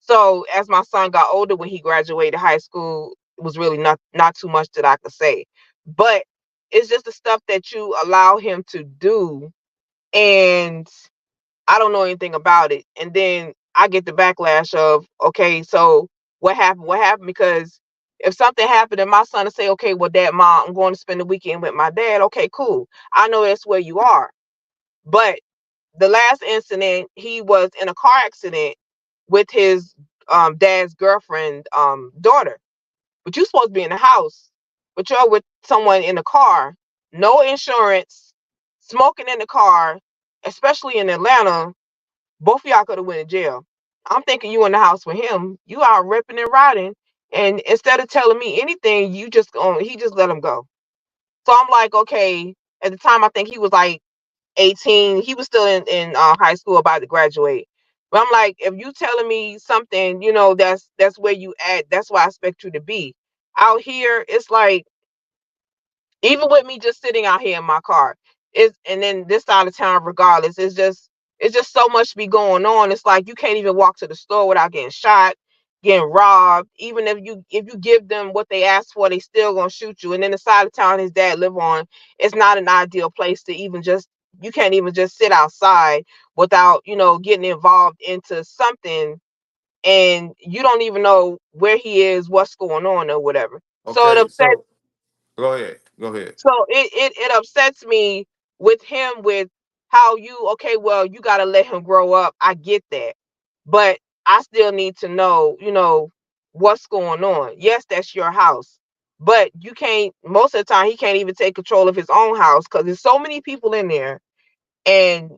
So as my son got older, when he graduated high school, it was really not too much that I could say. But it's just the stuff that you allow him to do, and I don't know anything about it. And then I get the backlash of, okay, so what happened? What happened? Because If something happened and my son to say, okay, well, dad, mom, I'm going to spend the weekend with my dad. Okay, cool. I know that's where you are. But the last incident, he was in a car accident with his dad's girlfriend daughter. But you're supposed to be in the house, but you're with someone in the car, no insurance, smoking in the car, especially in Atlanta. Both of y'all could have went to jail. I'm thinking you in the house with him. You out ripping and riding, and instead of telling me anything, he just let him go. So I'm like, okay. At the time, I think he was like 18. He was still in high school, about to graduate. But I'm like, if you telling me something, that's where you at. That's where I expect you to be. Out here, it's like, even with me just sitting out here in my car, and then this side of town, regardless, it's just so much be going on. It's like you can't even walk to the store without getting shot, getting robbed. Even if you give them what they asked for, they still gonna shoot you. And then the side of town his dad live on, it's not an ideal place to even just, you can't even just sit outside without getting involved into something, and you don't even know where he is, what's going on, or whatever. So it Okay, upsets so go ahead. Go ahead. so it upsets me with him, with how you, okay, well, you got to let him grow up. I get that. But I still need to know, what's going on. Yes, that's your house. But you can't, most of the time, he can't even take control of his own house because there's so many people in there. And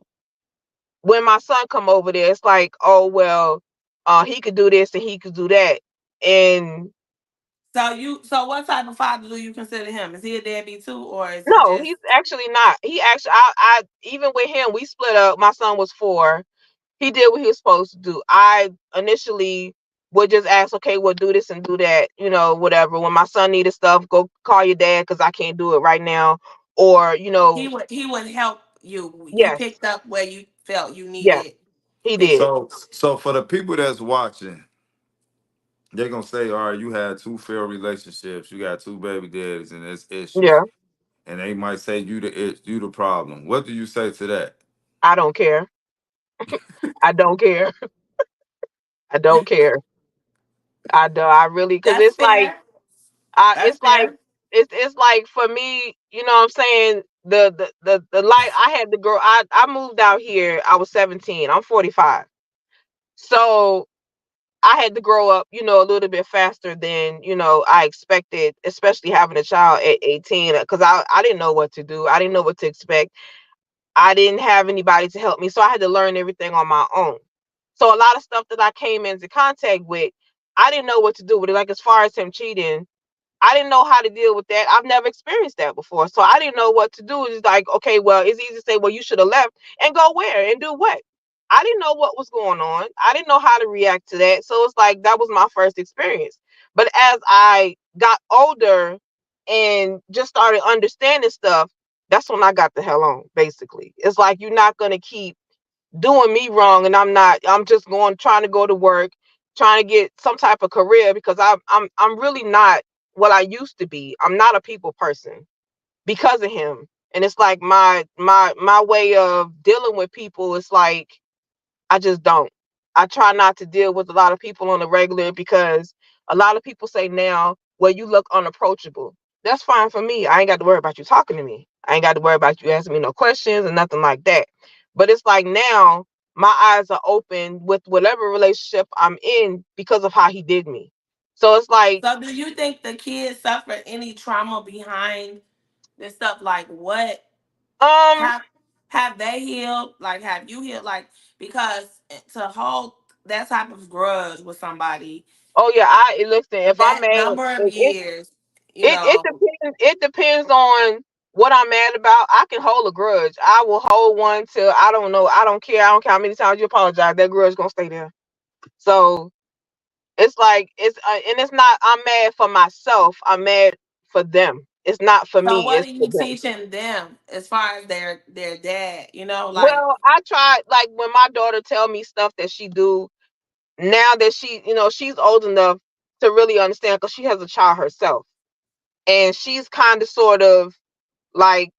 when my son come over there, it's like, oh, well, he could do this and he could do that. And So what type of father do you consider him? Is he a deadbeat too, or is he no, just he's actually not. He actually, I even with him, we split up. My son was 4. He did what he was supposed to do. I initially would just ask, okay, well, do this and do that, whatever. When my son needed stuff, go call your dad because I can't do it right now. Or, he would help you? He yes, picked up where you felt you yes, needed he did. fixing. So for the people that's watching, they're gonna say, all right, you had two failed relationships, you got two baby daddies, and there's issues. Yeah, And they might say you the problem. What do you say to that? I don't care. I don't care. I don't care. I do. I really, because That's fair. That's it's like, fair. it's like for me, what I'm saying, the life I had to grow. I moved out here. I was 17. I'm 45. So I had to grow up, a little bit faster than, I expected, especially having a child at 18, because I didn't know what to do. I didn't know what to expect. I didn't have anybody to help me. So I had to learn everything on my own. So a lot of stuff that I came into contact with, I didn't know what to do with it. Like as far as him cheating, I didn't know how to deal with that. I've never experienced that before. So I didn't know what to do. It's like, okay, well, it's easy to say, well, you should have left and go where and do what? I didn't know what was going on. I didn't know how to react to that. So it's like that was my first experience. But as I got older and just started understanding stuff, that's when I got the hell on, basically. It's like you're not gonna keep doing me wrong, and I'm just going, trying to go to work, trying to get some type of career, because I'm really not what I used to be. I'm not a people person because of him. And it's like my way of dealing with people, it's like I just don't. I try not to deal with a lot of people on the regular, because a lot of people say now, well, you look unapproachable. That's fine for me. I ain't got to worry about you talking to me. I ain't got to worry about you asking me no questions and nothing like that. But it's like now my eyes are open with whatever relationship I'm in because of how he did me. So it's like, So do you think the kids suffer any trauma behind this stuff? Like what um, have have they healed? Like have you healed? Like because to hold that type of grudge with somebody oh yeah, listen. for If I'm that mad, number of years, it depends. It depends on what I'm mad about. I can hold a grudge. I will hold one till I don't know. I don't care. I don't care how many times you apologize. That grudge gonna stay there. So it's like and it's not. I'm mad for myself. I'm mad for them. It's not for so me. what It's are for you them. teaching them as far as their dad? Like Well, I try, like when my daughter tell me stuff that she do now, that she's old enough to really understand, because she has a child herself, and she's kind of sort of like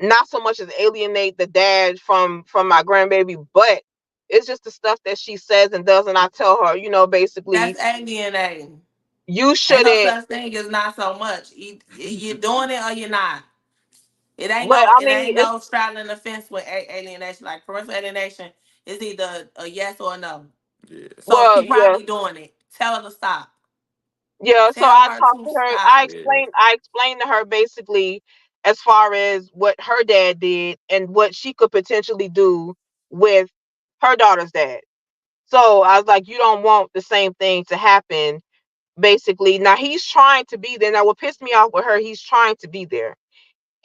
not so much as alienate the dad from my grandbaby, but it's just the stuff that she says and does, and I tell her, that's basically, alienating. You Ain't no shouldn't. such thing as not so much. You're doing it or you're not. It ain't But no I it mean, ain't it's no straddling the fence with alienation. Like parental alienation is either a yes or a no. Yeah. So well, she yeah, probably doing it. Tell her to stop. yeah. So Tell I her talked to to her. I stop. Yeah. explained. I explained to her basically as far as what her dad did and what she could potentially do with her daughter's dad. So I was like, you don't want the same thing to happen. Basically, now he's trying to be there. Now, what pissed me off with her, he's trying to be there,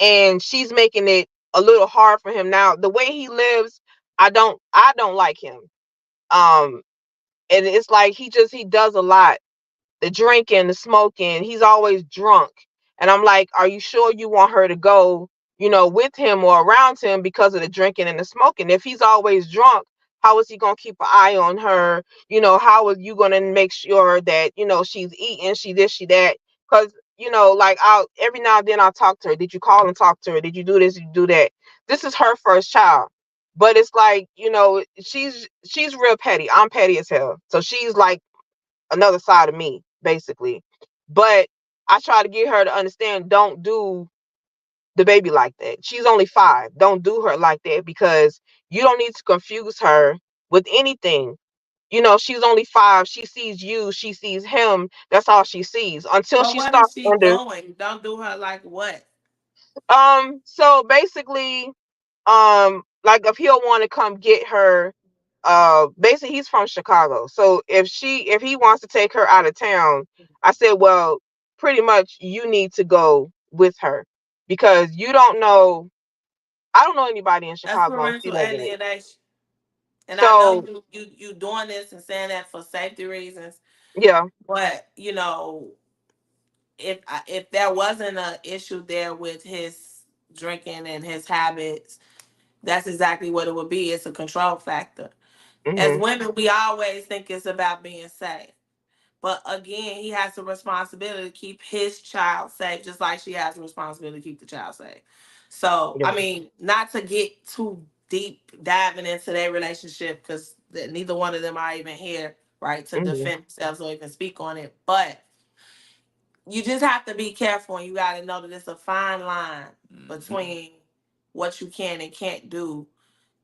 and she's making it a little hard for him. Now, the way he lives, I don't like him. Um, and it's like he does a lot, the drinking, the smoking. He's always drunk. And I'm like, are you sure you want her to go, with him or around him because of the drinking and the smoking? If he's always drunk, how is he going to keep an eye on her? How are you going to make sure that, she's eating, she this, she that? Because, like I'll every now and then I'll talk to her. Did you call and talk to her? Did you do this? Did you do that? This is her first child. But it's like, she's real petty. I'm petty as hell. So she's like another side of me, basically. But I try to get her to understand, don't do the baby like that. She's only 5. Don't do her like that because you don't need to confuse her with anything. She's only 5. She sees you, she sees him. That's all she sees until But she what is starts she under. doing? Don't do her like what? So basically, like if he'll want to come get her, basically he's from Chicago, so if he wants to take her out of town, I said, well, pretty much you need to go with her because you don't know. I don't know anybody in That's Chicago, and she parental doesn't. alienation. And I know So you doing this and saying that for safety reasons. yeah. But if there wasn't a issue there with his drinking and his habits, that's exactly what it would be. It's a control factor. As Mhm. women, we always think it's about being safe. But again, he has the responsibility to keep his child safe, just like she has the responsibility to keep the child safe. So, Yeah. I mean, not to get too deep diving into their relationship, because neither one of them are even here, right, to Mhm. defend themselves or even speak on it. But you just have to be careful, and you got to know that it's a fine line Hmm. between what you can and can't do,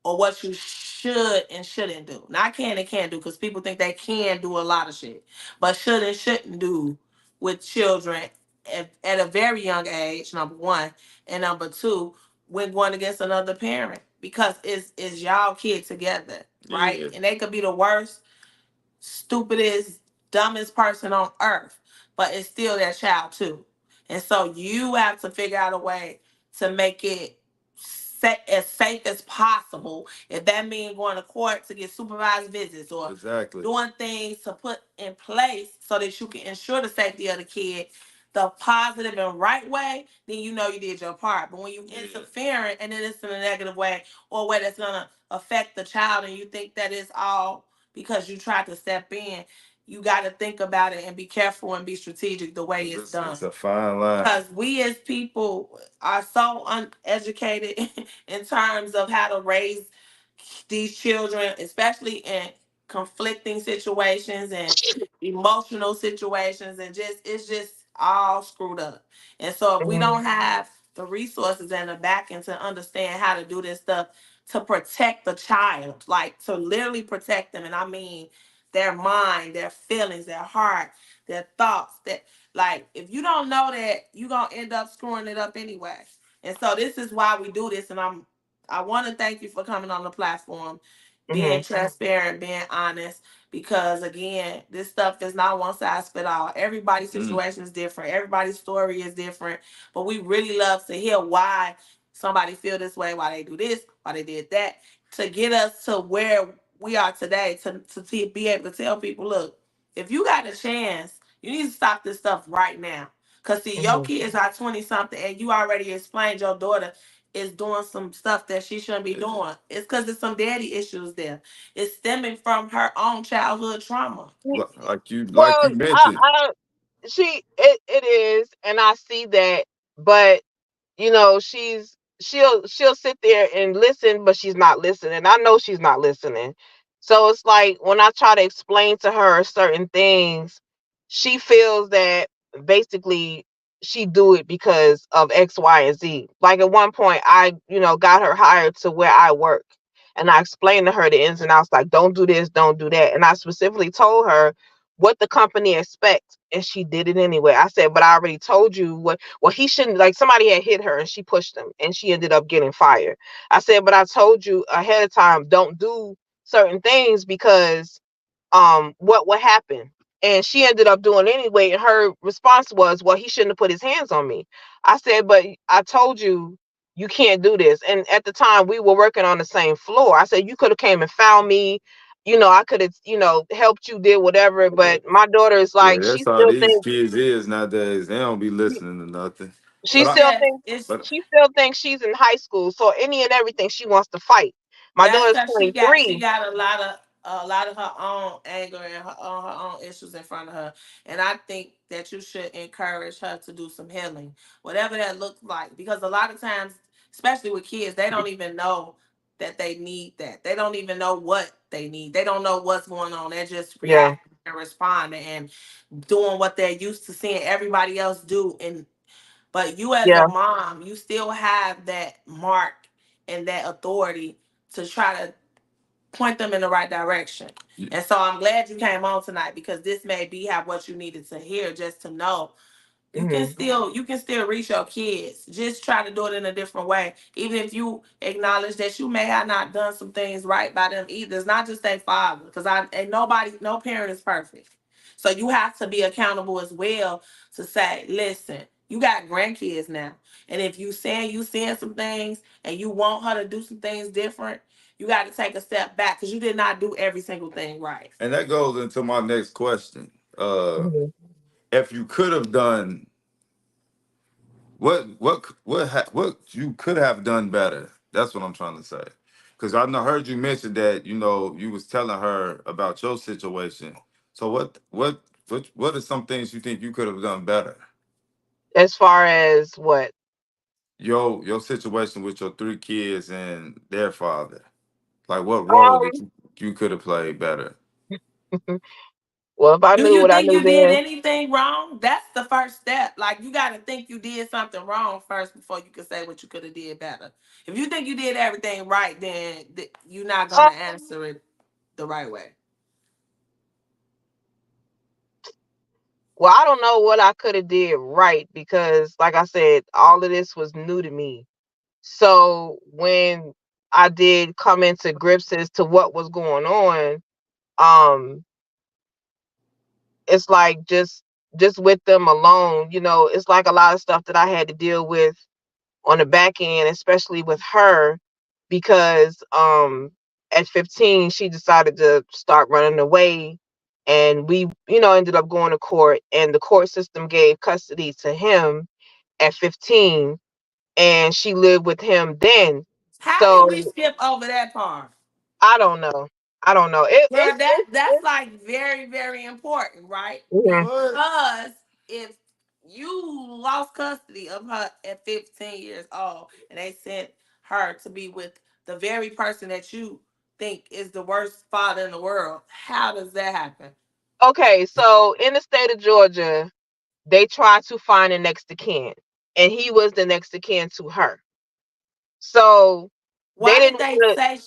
or what you should and shouldn't do. Not can and can't do, because people think they can do a lot of shit, but should and shouldn't do with children at a very young age. Number one, and number two, when going against another parent, because it's y'all kid together, right? Yeah. And they could be the worst, stupidest, dumbest person on earth, but it's still their child too. And so you have to figure out a way to make it as safe as possible. If that means going to court to get supervised visits or Exactly. doing things to put in place so that you can ensure the safety of the kid the positive and right way, then you know you did your part. But when you Yeah. interfere and then it's in a negative way or a way that's gonna affect the child and you think that it's all because you tried to step in, you got to think about it and be careful and be strategic the way 'Cause it's it's done. a fine line. Because we as people are so uneducated in terms of how to raise these children, especially in conflicting situations and emotional situations, and just it's just all screwed up. And so if we Mhm. don't have the resources and the backing to understand how to do this stuff to protect the child, like to literally protect them, and I mean their mind, their feelings, their heart, their thoughts, that like if you don't know that, you're gonna end up screwing it up anyway. And so this is why we do this, and I want to thank you for coming on the platform, being Mhm. transparent, being honest, because again, this stuff is not one size fit all. Everybody's Mm. situation is different. Everybody's story is different. But we really love to hear why somebody feel this way, why they do this, why they did that, to get us to where we are today, to be able to tell people, look, if you got a chance, you need to stop this stuff right now. Cause see, your Mhm. kids are 20 something, and you already explained your daughter is doing some stuff that she shouldn't be It's- doing. It's because there's some daddy issues there. It's stemming from her own childhood trauma. like you Well, mentioned. it is, and I see that, but she'll sit there and listen, but she's not listening. I know she's not listening. So it's like when I try to explain to her certain things, she feels that basically she do it because of X, Y, and Z. Like at one point, I, got her hired to where I work. And I explained to her the ins and outs, like, don't do this, don't do that. And I specifically told her what the company expects. And she did it anyway. I said, but I already told you what, well, he shouldn't, like, somebody had hit her and she pushed him and she ended up getting fired. I said, but I told you ahead of time, don't do certain things because what happened. And she ended up doing it anyway, and her response was, well, he shouldn't have put his hands on me. I said, but I told you you can't do this. And at the time we were working on the same floor. I said you could have came and found me. I could have, helped you, did whatever. But my daughter is Yeah, like, that's how these kids is nowadays. They don't be listening to nothing. she But I, still Because thinks it's but she still thinks she's in high school. So any and everything she wants to fight. My that's daughter's because she 23. got a lot of her own anger and her own issues in front of her. And I think that you should encourage her to do some healing, whatever that looks like. Because a lot of times, especially with kids, they don't even know that they need that. They don't even know what they need. They don't know what's going on. They're just Yeah, reacting and responding and doing what they're used to seeing everybody else do. And but you as a yeah. mom, you still have that mark and that authority to try to point them in the right direction. And so I'm glad you came on tonight because this may be have what you needed to hear just to know Hmm. you can still reach your kids. Just try to do it in a different way. Even if you acknowledge that you may have not done some things right by them either. It's not just their father. Because no parent is perfect. So you have to be accountable as well to say, listen, you got grandkids now. And if you seeing some things and you want her to do some things different, you got to take a step back because you did not do every single thing right. and that goes into my next question. Uh, Hmm. if you could have done what you could have done better. That's what I'm trying to say. Because I know heard you mention that you was telling her about your situation. So what are some things you think you could have done better? As far as what? Your situation with your three kids and their father. Like what role that Um, you could have played better? well, if I Do knew you what I think knew you did then, anything wrong? That's the first step. Like you got to think you did something wrong first before you can say what you could have did better. If you think you did everything right, then you're not uh, gonna answer it the right way. well, I don't know what I could have did right because, like I said, all of this was new to me. So when I did come into grips as to what was going on, um, it's like just with them alone, it's like a lot of stuff that I had to deal with on the back end, especially with her, because at 15 she decided to start running away, and we ended up going to court, and the court system gave custody to him at 15, and she lived with him then. How did we So skip over that part? I don't know. I don't know. It, Girl, it's that's it's like very, very important, right? mhm. What? Because if you lost custody of her at 15 years old and they sent her to be with the very person that you think is the worst father in the world, how does that happen? Okay. So in the state of Georgia, they tried to find a next of kin, and he was the next of kin to her. So they Why did didn't they want say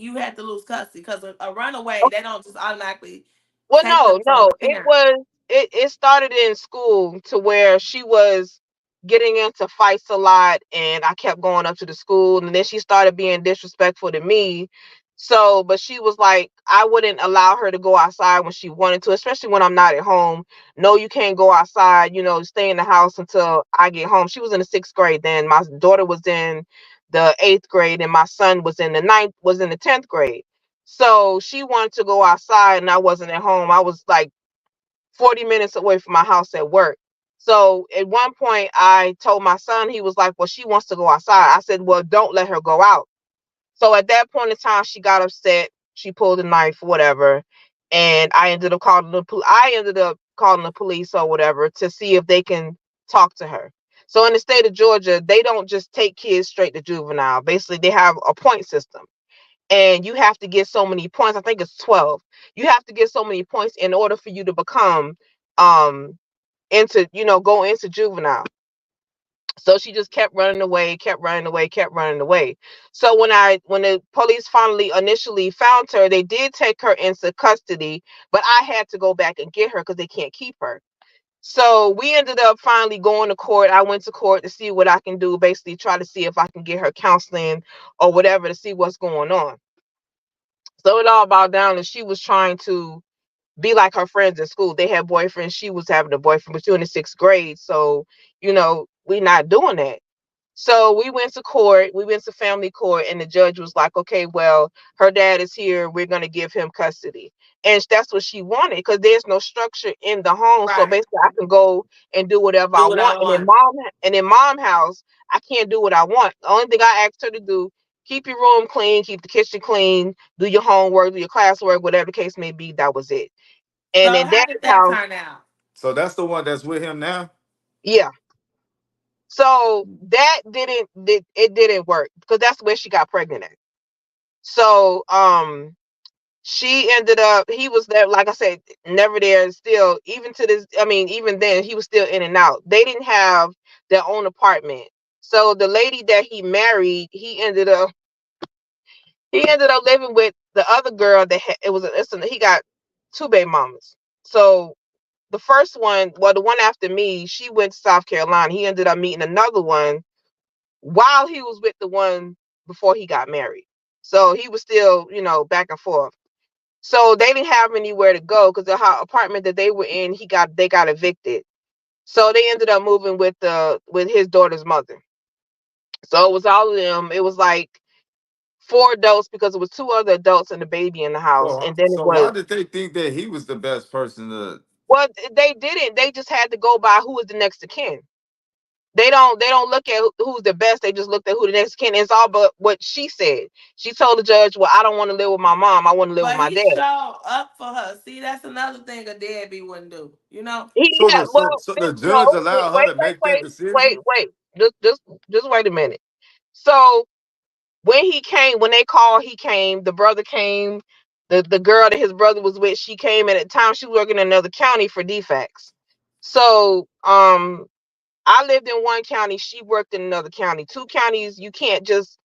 you had to lose custody? Because a runaway, to. they don't just automatically Well, take them no, from no. the It parent. was it started in school to where she was getting into fights a lot, and I kept going up to the school, and then she started being disrespectful to me. So, but she was like, I wouldn't allow her to go outside when she wanted to, especially when I'm not at home. No, you can't go outside, stay in the house until I get home. She was in the 6th grade then. My daughter was in the 8th grade, and my son was in the 10th grade. So she wanted to go outside and I wasn't at home. I was like 40 minutes away from my house at work. So at one point I told my son, he was like, well, she wants to go outside. I said, well, don't let her go out. So at that point in time, she got upset. She pulled a knife, whatever. And I ended up calling the police or whatever to see if they can talk to her. So in the state of Georgia, they don't just take kids straight to juvenile. Basically, they have a point system, and you have to get so many points. I think it's 12. You have to get so many points in order for you to become um into, go into juvenile. So she just kept running away, kept running away, kept running away. So when the police finally initially found her, they did take her into custody, but I had to go back and get her because they can't keep her. So we ended up finally going to court. I went to court to see what I can do, basically try to see if I can get her counseling or whatever to see what's going on. So it all boiled down, and she was trying to be like her friends in school. They had boyfriends. She was having a boyfriend, but she was in the sixth grade. So, we not doing that. So we went to court. We went to family court, and the judge was like, "Okay, well, her dad is here. We're gonna give him custody." And that's what she wanted because there's no structure in the home. So Right. basically, I can go and do whatever I Do what I want. want. And in mom house, I can't do what I want. The only thing I asked her to do: keep your room clean, keep the kitchen clean, do your homework, do your classwork, whatever the case may be. That was it. And So in how dad's did that house, turn out? So that's the one that's with him now. yeah. So that it didn't work because that's where she got pregnant at. So she ended up, he was there, like I said, never there still, even to this, I mean, even then he was still in and out. They didn't have their own apartment. So the lady that he married, he ended up living with the other girl that he got two baby mamas. So the first one, well, the one after me, she went to South Carolina. He ended up meeting another one while he was with the one before he got married. So he was still, back and forth. So they didn't have anywhere to go because the apartment that they were in, they got evicted. So they ended up moving with his daughter's mother. So it was all of them. It was like four adults because it was two other adults and a baby in the house. So And then it so was, why did they think that he was the best person to? well, they didn't. They just had to go by who was the next of kin. They don't look at who's the best. They just looked at who the next kin. It's all but what she said. She told the judge, "Well, I don't want to live with my mom. I want to live with But my he dad." showed up for her. See, that's another thing a deadbeat wouldn't do. You know? He So had, the well, so, so the judge no, wait, allowed her wait, to wait, make that wait, wait, decision. wait. Just wait a minute. So when they called, he came. The brother came. The girl that his brother was with, she came. And at the time, she was working in another county for defects. So I lived in one county. She worked in another county. Two counties, you can't just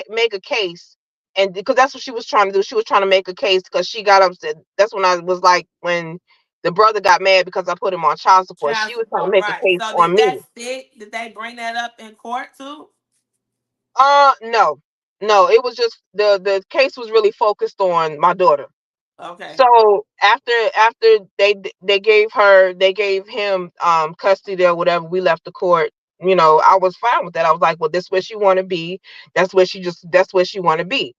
make a case, and because that's what she was trying to do. She was trying to make a case because she got upset. That's when I was like, when the brother got mad because I put him on child support. Child She was trying to support, make a right. case So on did that me. stick? Did they bring that up in court too? No, no. It was just the case was really focused on my daughter. Okay. So after they gave him custody or whatever, we left the court. I was fine with that. I was like, well, this where she want to be. That's where she want to be.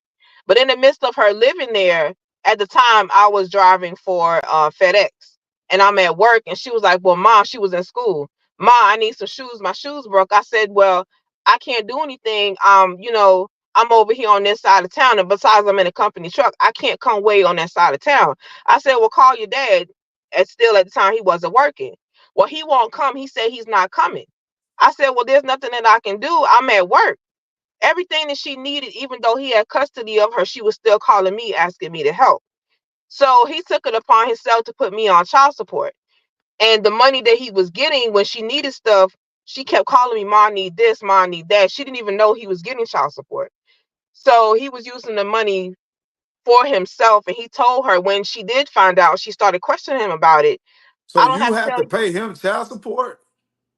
But in the midst of her living there, at the time I was driving for FedEx, and I'm at work, and she was like, well, mom, she was in school. Mom, I need some shoes. My shoes broke. I said, well, I can't do anything. I'm over here on this side of town, and besides, I'm in a company truck. I can't come way on that side of town. I said, well, call your dad. And still at the time he wasn't working. Well, he won't come. He said he's not coming. I said, well, there's nothing that I can do. I'm at work. Everything that she needed, even though he had custody of her, she was still calling me, asking me to help. So he took it upon himself to put me on child support. And the money that he was getting when she needed stuff, she kept calling me, Mom, I need this, Mom, I need that. She didn't even know he was getting child support. So he was using the money for himself. And he told her when she did find out, she started questioning him about it. So I don't you have to have tell to you. pay him child support.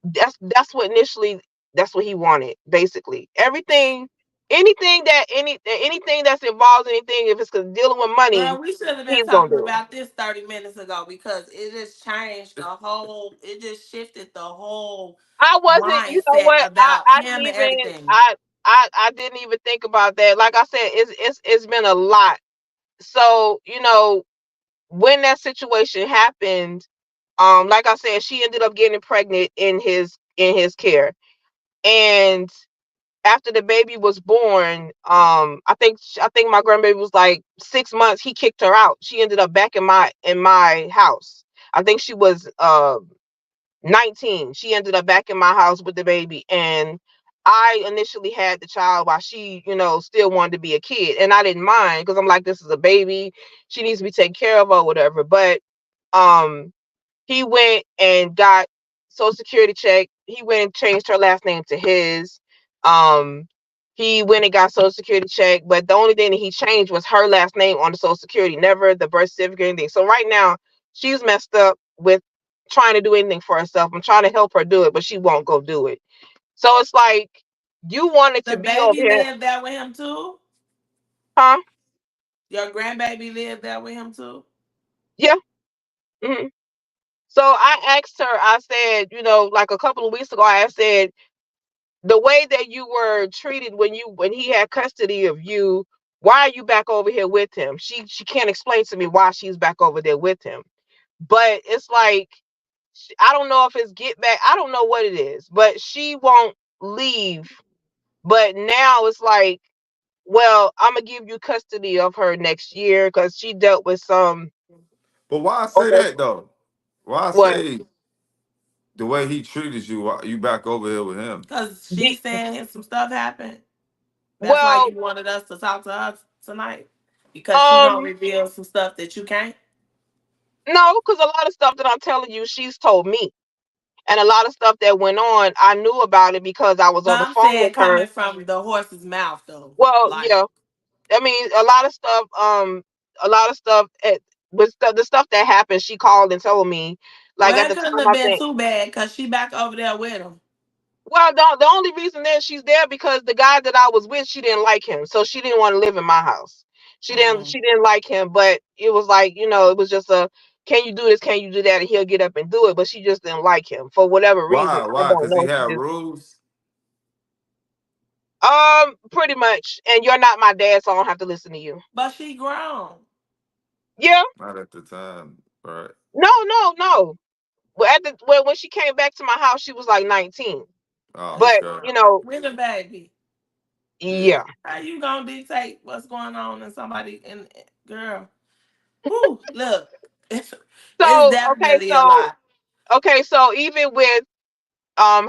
That's what initially, that's what he wanted, basically. Anything that's involved in anything, if it's dealing with money, Girl, we should have been he's gonna talking do it. about this 30 minutes ago because it just changed the whole, it just shifted the whole I wasn't, you know mindset what? about I didn't him and even everything. I didn't even think about that. Like I said, it's been a lot. So, when that situation happened, like I said, she ended up getting pregnant in his care. And after the baby was born, I think my grandbaby was like 6 months. He kicked her out. She ended up back in my house. I think she was 19. She ended up back in my house with the baby, and I initially had the child while she, still wanted to be a kid, and I didn't mind because I'm like, this is a baby. She needs to be taken care of or whatever. But um He went and got social security check. He went and changed her last name to his. Um, he went and got social security check, but the only thing that he changed was her last name on the social security, never the birth certificate or anything. So right now she's messed up with trying to do anything for herself. I'm trying to help her do it, but she won't go do it. So it's like you wanted The to be over baby here, lived there with him too. huh? Your grandbaby lived there with him too. Yeah. Hmm. So I asked her, I said, like a couple of weeks ago, I said, the way that you were treated when he had custody of you, why are you back over here with him? She can't explain to me why she's back over there with him. But it's like I don't know if it's get back. I don't know what it is, but she won't leave. But now it's like, well, I'm gonna give you custody of her next year because she dealt with some. But why I say Okay, that though? Why I what? say the way he treated you, why you back over here with him? Cause Be, she's saying some stuff happened. That's why well, you wanted us to talk to her tonight. Because she um, gonna reveal some stuff that you can't. no, because a lot of stuff that I'm telling you, she's told me. And a lot of stuff that went on, I knew about it because I was on the Some phone saying with her. coming from the horse's mouth though. Well, Like, yeah, I mean, a lot of stuff with the stuff that happened. She called and told me, like at well, it the couldn't time, have I been think. too bad because she back over there with him. Well, the only reason that she's there because the guy that I was with, she didn't like him, so she didn't want to live in my house. Mm. She didn't like him, but it was like it was just a can you do this, can you do that, and he'll get up and do it. But she just didn't like him for whatever reason. Why? I Why? don't Because he know. She had just rules. pretty much. And you're not my dad, so I don't have to listen to you. But she grown. Yeah, Not at the time, right? no, no, no. Well, when she came back to my house, she was like 19. Oh, But okay. With a baby. Yeah. yeah. How you gonna dictate what's going on in somebody and girl? Whoo, look, it's So definitely a lot. so even with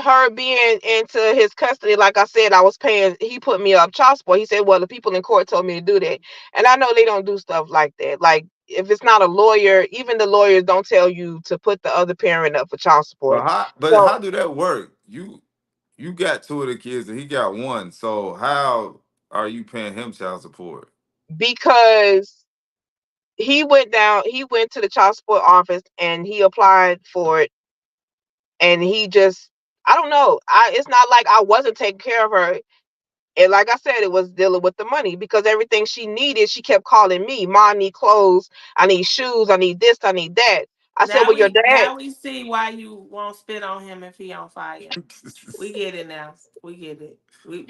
her being into his custody, like I said, I was paying. He put me up child support. He said, "Well, the people in court told me to do that," and I know they don't do stuff like that. Like if it's not a lawyer, even the lawyers don't tell you to put the other parent up for child But support. how? But So how do that work? You got two of the kids and he got one. So how are you paying him child support? because he went to the child support office and he applied for it, and he just I don't know. It's not like I wasn't taking care of her. And like I said, it was dealing with the money because everything she needed, she kept calling me. Ma, I need clothes. I need shoes. I need this. I need that. I said, well, your dad. Now we see why you won't spit on him if he on fire. We get it now. We get it. Yeah,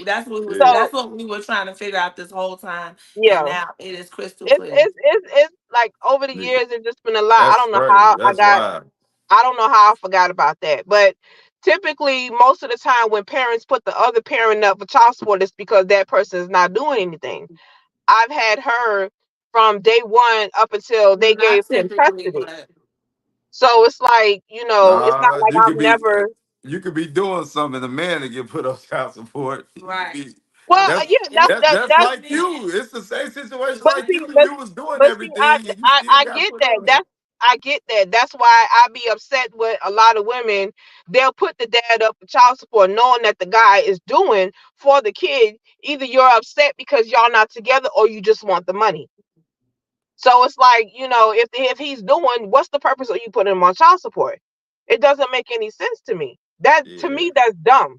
That's what we were trying to figure out this whole time, and Yeah, now it is crystal clear. it's like over the yeah. years, it's just been a lot. That's crazy. That's wild. I don't know how I forgot about that. But typically, most of the time, when parents put the other parent up for child support, it's because that person is not doing anything. I've had her from day one up until they gave Not him typically, custody. but So it's like, it's not Nah, like I've never. you could be doing something, the man to get put on child support. You could right. be Well, So that's yeah, and it's that's the like men. you. It's the same situation but like see, you. but You was doing but see, everything and you still I got get put that. on it. I get that. That's why I be upset with a lot of women. They'll put the dad up for child support, knowing that the guy is doing for the kid. Either you're upset because y'all not together, or you just want the money. So it's like, if he's doing, what's the purpose of you putting him on child support? It doesn't make any sense to me. That to Yeah. me, that's dumb.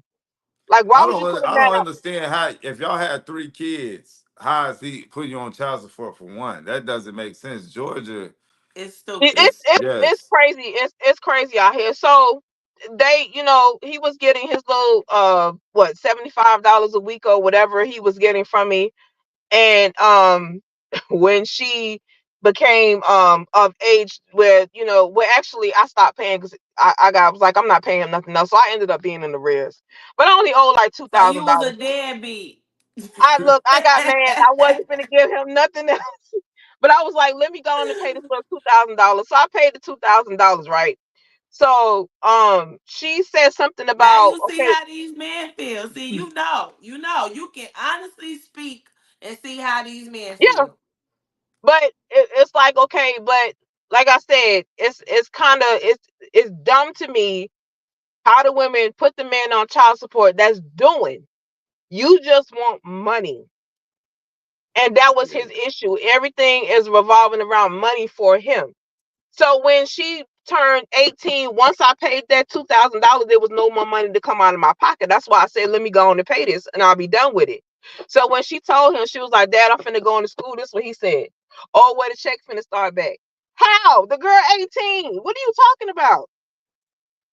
Like, why would you put him I that don't up? understand how if y'all had three kids, how is he putting you on child support for one? That doesn't make sense. Georgia It's It, stupid. it's is it's it's yes. crazy. It's crazy out here. So he was getting his little what $75 a week or whatever he was getting from me, and when she became of age where actually I stopped paying because I was like I'm not paying him nothing else, so I ended up being in the rears, but I only owe like two So you thousand was dollars. a deadbeat. I got mad. I wasn't gonna give him nothing else. But I was like, let me go on and pay this little $2,000. So I paid the $2,000, right? So she said something Now about you see okay, how these men feel. See, you can honestly speak and see how these men yeah, feel. but it's like okay, but like I said, it's kind of it's dumb to me how the women put the man on child support. That's doing. You just want money. And that was his issue. Everything is revolving around money for him. So when she turned 18, once I paid that $2,000, there was no more money to come out of my pocket. That's why I said, let me go on and pay this and I'll be done with it. So when she told him, she was like, Dad, I'm finna go into school. This is what he said. Oh, where the check finna start back. How? The girl 18. What are you talking about?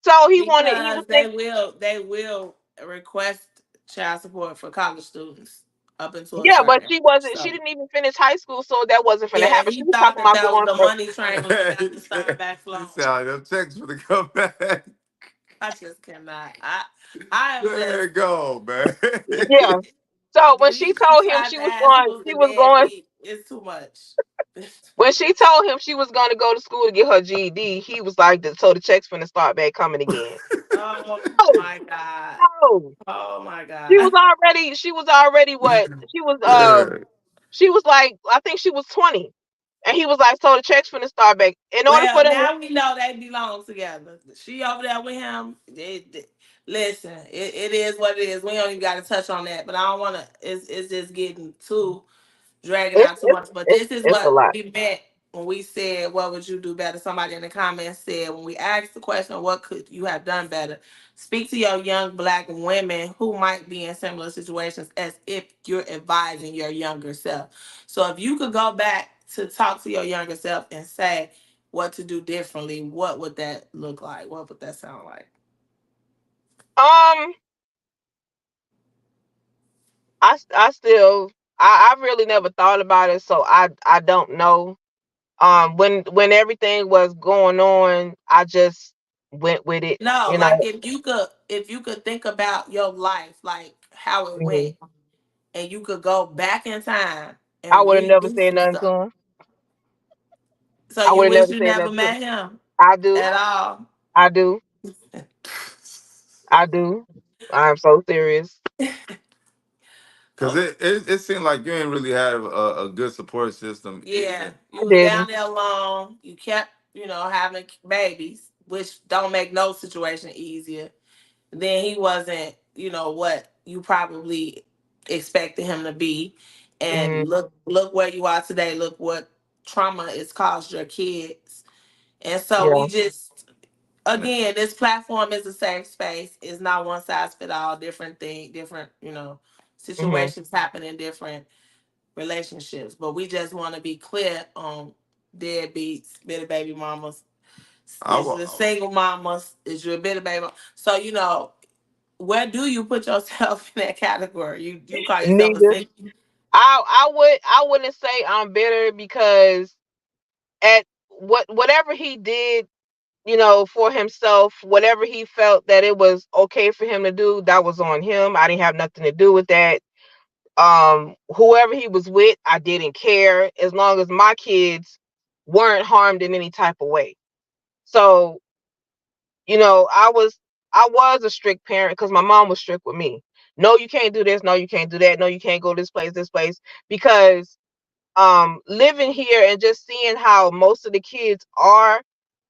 So he was Because thinking, they will request child support for college students up until a yeah, but certain age. she So didn't even finish high school, so that wasn't finna yeah, happen. he She was thought talking that about that was going the for, money train was about to start back He flowing. said, them checks for the come back. I just cannot. I am There just you go, man. yeah. So when she he told him tried to ask who's she the was going deadbeat. It's too much. It's too when much. she told him she was going to go to school to get her GED, he was like, so the check's finna start back coming again. Oh Oh, my god. no. Oh my She god. was already what? Yeah. She was like, I think she was 20. And he was like, so the check's finna start back. In order for Well, them to, now we know they belong together. She over there with him. Listen, it is what it is. We don't even got to touch on that. But I don't want to. It's just getting too dragging it's out too it's much. But it's this is it's a what lot. we meant when we said, "What would you do better?" Somebody in the comments said when we asked the question, "What could you have done better?" Speak to your young black women who might be in similar situations as if you're advising your younger self. So if you could go back to talk to your younger self and say what to do differently, what would that look like? What would that sound like? Um, I still I really never thought about it, so I don't know. When everything was going on, I just went with it, No, you like know. if you could think about your life, like how it went, Mhm. and you could go back in time I and would have never redo said some nothing to stuff. him. So I you would have wish never you said never nothing to him. met him I do. at all. I do. I do. I'm so serious. Cause it seemed like you ain't really have a good support system Yeah, either. you I was down didn't. there alone. You kept, having babies, which don't make no situation easier. Then he wasn't, what you probably expected him to be. And Mm, look where you are today. Look what trauma it's caused your kids. And so yeah. we just, again, this platform is a safe space. It's not one size fit all. Different thing, different, Hmm. situations happen in different relationships. But we just want to be clear on deadbeats, bitter baby mamas. I Is wa- the single mamas? Is you a bitter baby? So where do you put yourself in that category? You call yourself a Neither. single? I wouldn't say I'm bitter because at whatever he did, for himself, whatever he felt that it was okay for him to do, that was on him. I didn't have nothing to do with that. Whoever he was with, I didn't care as long as my kids weren't harmed in any type of way. So, I was a strict parent because my mom was strict with me. No, you can't do this. No, you can't do that. No, you can't go this place, because living here and just seeing how most of the kids are,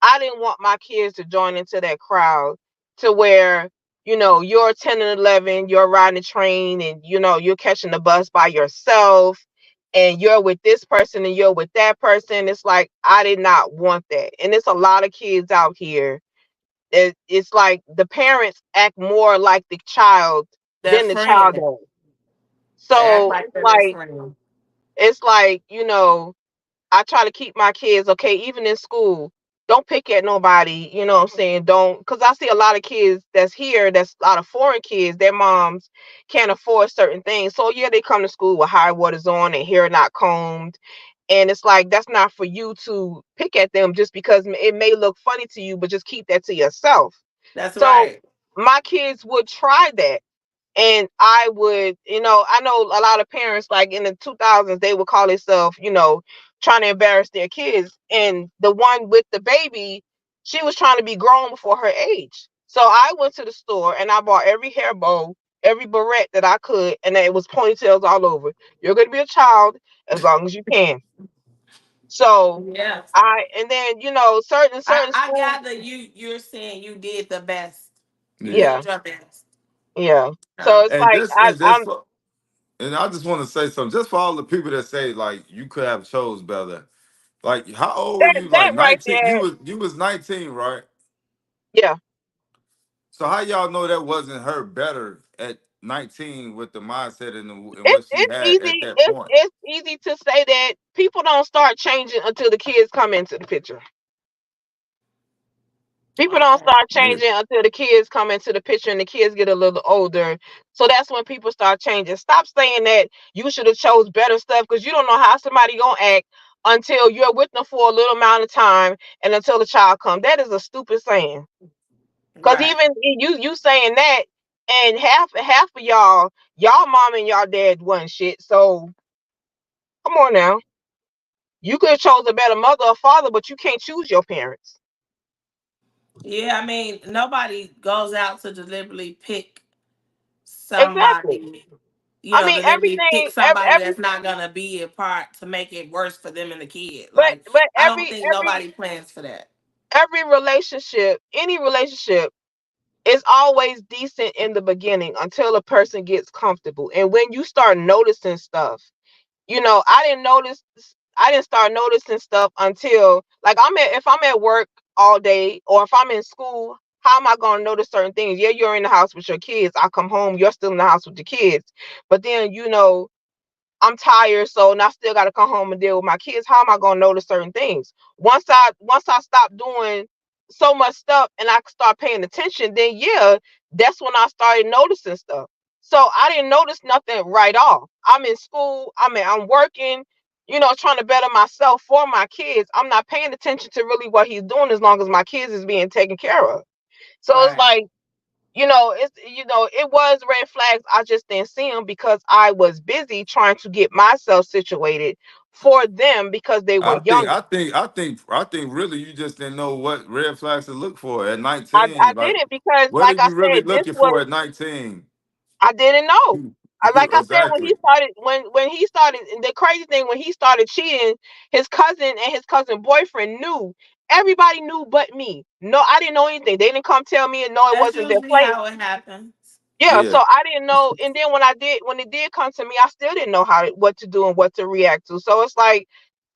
I didn't want my kids to join into that crowd to where, you're 10 and 11, you're riding a train, and you're catching the bus by yourself, and you're with this person and you're with that person. It's like I did not want that. And it's a lot of kids out here. It's like the parents act more like the child Their than the child friend. does. They act So like they're their friend. it's like, I try to keep my kids okay, even in school. Don't pick at nobody, you know what I'm saying? Don't, because I see a lot of kids that's here, that's a lot of foreign kids, their moms can't afford certain things. So, yeah, they come to school with high waters on and hair not combed. And it's like, that's not for you to pick at them just because it may look funny to you, but just keep that to yourself. That's So, right. my kids would try that. And I would, I know a lot of parents, like in the 2000s, they would call themselves, trying to embarrass their kids. And the one with the baby, she was trying to be grown before her age. So I went to the store and I bought every hair bow, every barrette that I could, and it was ponytails all over. You're going to be a child as long as you can. So Yeah. and then certain I schools. gather you're saying you did the best. You Yeah. Yeah, did your best. yeah. So Oh, it's And like this and this for and I just want to say something just for all the people that say like you could have chose better. Like how old were that you? that Like right 19? there. You was 19, right? Yeah, So how y'all know that wasn't her better at 19 with the mindset and it's what she it's had at easy. that It's point? it's easy to say that people don't start changing until the kids come into the picture. People don't okay. start Yeah. changing until the kids come into the picture and the kids get a little older. So that's when people start changing. Stop saying that you should have chose better stuff because you don't know how somebody gonna act until you're with them for a little amount of time and until the child comes. That is a stupid saying. Because Right. even you saying that, and half of y'all mom and y'all dad wasn't shit. So come on now, you could have chose a better mother or father, but you can't choose your parents. Yeah, I mean, nobody goes out to deliberately pick Exactly. somebody, I mean deliberately pick everything, somebody every that's not gonna be a part to make it worse for them and the kid. but Like, but I don't think nobody plans for that. every relationship, any relationship is always decent in the beginning until a person gets comfortable. And when you start noticing stuff, I didn't start noticing stuff until like if I'm at work all day or if I'm in school, how am I gonna notice certain things? Yeah, you're in the house with your kids. I come home, you're still in the house with your kids. But then, I'm tired, so and I still got to come home and deal with my kids. How am I gonna notice certain things? Once I stop doing so much stuff and I start paying attention, then yeah, that's when I started noticing stuff. So I didn't notice nothing right off. I'm in school. I'm working. Trying to better myself for my kids. I'm not paying attention to really what he's doing as long as my kids is being taken care of. So it's Right. like it was red flags. I just didn't see them because I was busy trying to get myself situated for them because they were I think younger. I think I think I think really you just didn't know what red flags to look for at I 19. Like did it because, what are like I you really said, this looking for was at 19? I didn't know. Like I said, when he Exactly. started, when he started, the crazy thing when he started cheating, his cousin and his cousin boyfriend knew. Everybody knew but me. No, I didn't know anything. They didn't come tell me, and no, it That's wasn't their usually place. how it happens. Yeah, Yeah. so I didn't know, and then when it did come to me, I still didn't know what to do and what to react to. So it's like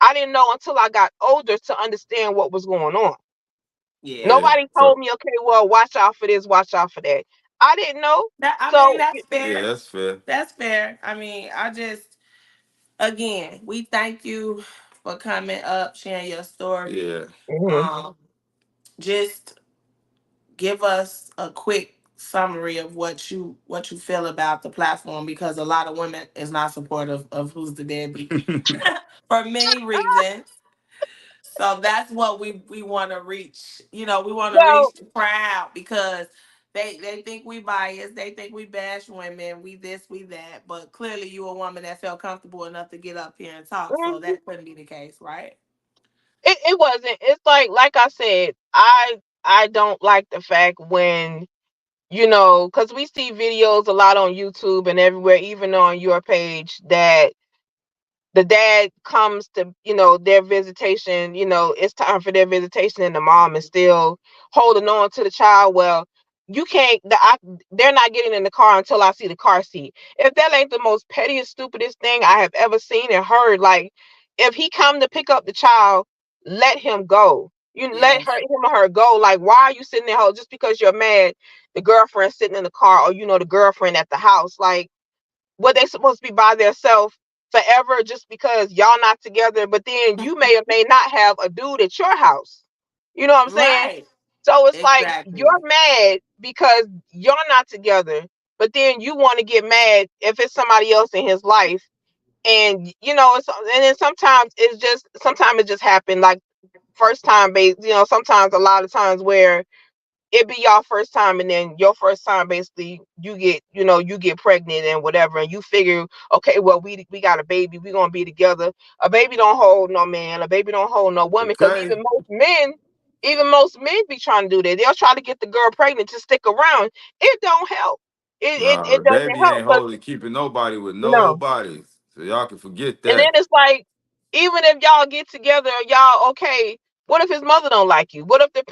I didn't know until I got older to understand what was going on. Yeah. Yeah. Nobody So told me, okay, well, watch out for this, watch out for that. I didn't know. That I mean, So that's yeah, fair. that's fair. That's fair. I mean, I just again, we thank you for coming up, sharing your story. Yeah. mhm. Um, just give us a quick summary of what you feel about the platform because a lot of women is not supportive of who's the deadbeat for many reasons. So that's what we want to reach. We want to Well, reach the crowd because they think we biased. They think we bash women. We this, we that. But clearly, you a woman that felt comfortable enough to get up here and talk. So mhm. that couldn't be the case, right? It wasn't. It's like I said, I don't like the fact when because we see videos a lot on YouTube and everywhere, even on your page, that the dad comes to their visitation, it's time for their visitation and the mom is still holding on to the child. Well, you can't they're not getting in the car until I see the car seat. If that ain't the most pettiest stupidest thing I have ever seen and heard, like, if he come to pick up the child, let him go. You let Yes. him or her go. Like, why are you sitting there just because you're mad the girlfriend sitting in the car, or the girlfriend at the house? Like, what they supposed to be by themselves forever just because y'all not together, but then you may or may not have a dude at your house. You know what I'm saying? Right. So it's like Exactly. you're mad because you're not together, but then you want to get mad if it's somebody else in his life. And and then sometimes it just happened like first time base, sometimes a lot of times where it be y'all first time, and then your first time basically you get pregnant and whatever, and you figure, okay, well, we got a baby, we gonna be together. A baby don't hold no man, a baby don't hold no woman, because Okay. even most men be trying to do that. They'll try to get the girl pregnant to stick around. It don't help. It Nah, doesn't baby help ain't because holding keeping nobody with no. nobody. So y'all can forget And then that. it's like, Even if y'all get together, y'all okay. What if his mother don't like you? What if the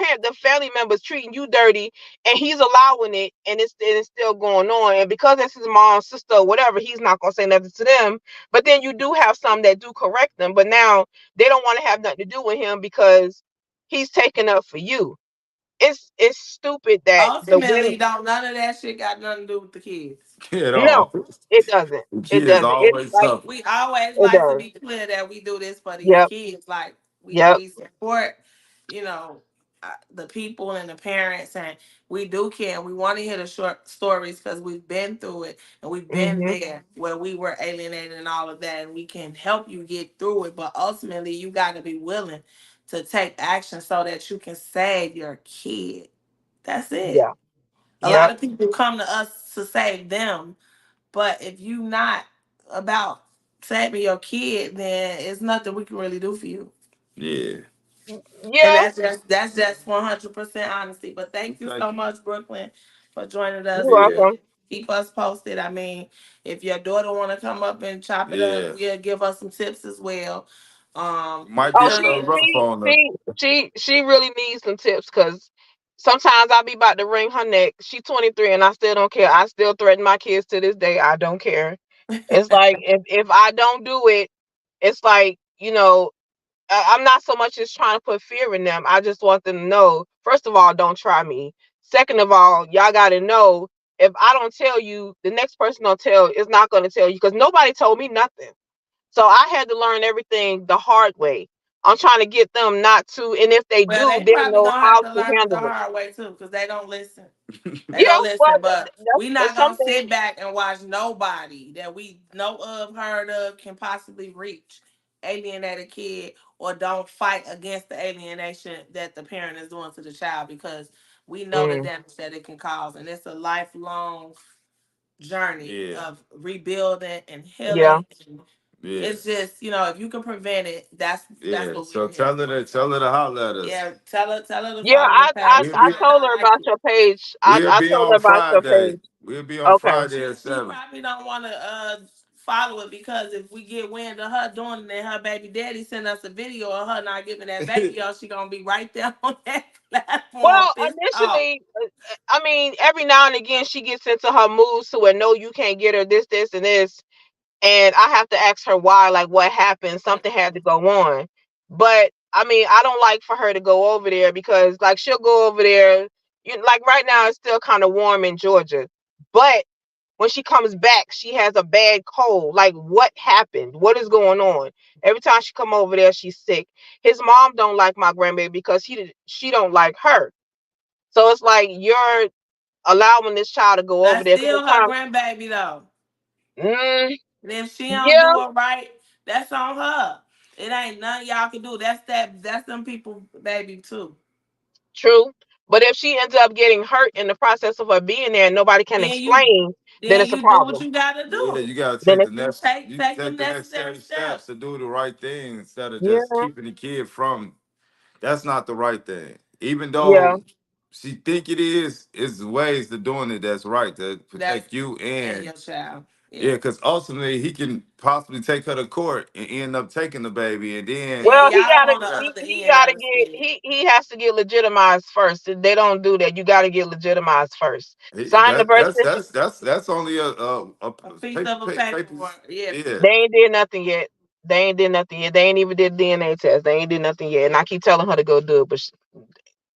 family members treating you dirty, and he's allowing it, and it's still going on? And because it's his mom, sister, or whatever, he's not gonna say nothing to them. But then you do have some that do correct them, but now they don't want to have nothing to do with him because he's taking up for you. It's stupid that the women. Ultimately, don't none of that shit got nothing to do with the kids. At No, all. it doesn't. The It kids doesn't. It's always like suffer. We always it like to does. be clear that we do this for these Yep. kids. Like Yep. we support, you know, the people and the parents, and we do care. We want to hear the short stories because we've been through it and we've been Mhm. there where we were alienated and all of that, and we can help you get through it. But ultimately, you got to be willing to take action so that you can save your kid. That's it. Yeah. A lot Yep. of people come to us to save them, but if you not about saving your kid, then it's nothing we can really do for you. Yeah. And Yeah. that's just 100% honesty. But thank you Thank so you. much, Brooklyn, for joining You're us. Yeah. welcome. Keep us posted. I mean, if your daughter want to come up and chop it up, Yeah. we'll give us some tips as well. Might Oh, be a Tell she little her. rough she on her. she she really needs some tips because sometimes I'll be about to wring her neck. She's 23 and I still don't care. I still threaten my kids to this day. I don't care. It's like if I don't do it, it's like I'm not so much as trying to put fear in them. I just want them to know. First of all, don't try me. Second of all, y'all got to know if I don't tell you, the next person don't tell is not going to tell you because nobody told me nothing. So I had to learn everything the hard way. I'm trying to get them not to, and if they Well, do, they they probably know gonna have how to to learn it the handle it. hard way too, because they don't listen. They Yeah, don't well, listen, but we that's not gonna something. sit back and watch nobody that we know of, heard of, can possibly reach alienate a kid, or don't fight against the alienation that the parent is doing to the child, because we know the Mm, damage that it can cause, and it's a lifelong journey Yeah. of rebuilding and yeah, healing. And Yeah. it's just, if you can prevent it, that's Yeah. what So we're here for. tell So her to holler at us. yeah, tell her to yeah. follow your I, I, page. We'll She I be might told not her like about it. your page. we'll I be told on her about your Friday. page. We'll be on Okay. Friday at She 7. probably don't want to follow it, because if we get wind of her doing it and her baby daddy send us a video of her not giving that baby up, she gonna be right there on that platform Well, pissed off. initially, I mean, every now and again she gets into her moods to where no, you can't get her this, and this. And I have to ask her why, like what happened. Something had to go on. But I mean, I don't like for her to go over there because like she'll go over there. Like right now it's still kind of warm in Georgia. But when she comes back, she has a bad cold. Like what happened? What is going on? Every time she come over there, she's sick. His mom don't like my grandbaby because she don't like her. So it's like you're allowing this child to go over That's there because still her grandbaby though. mm, And if she don't yeah, do it right, that's on her. It ain't nothing y'all can do. That's them people baby too. true. But if she ends up getting hurt in the process of her being there and nobody can Then you explain, then then it's a you do what problem. you gotta Yeah, do. you gotta Then take it's the next you Take the take the necessary necessary steps steps. to do the right thing instead of just yeah, keeping the kid from that's not the right thing. Even yeah. though she think it is ways to doing it that's right to That's protect you and and your child. yeah, Yeah. because ultimately he can possibly take her to court and end up taking the baby and then And Well, he y'all gotta on the yeah, other he end gotta of the get stick. he has to get legitimized first. They don't do that. You gotta get legitimized first. Sign the birth certificate. that's only a A piece of a papers. paperwork. Yeah. Yeah. They ain't did nothing yet. They ain't did nothing yet. They ain't even did DNA test. They ain't did nothing yet. And I keep telling her to go do it, but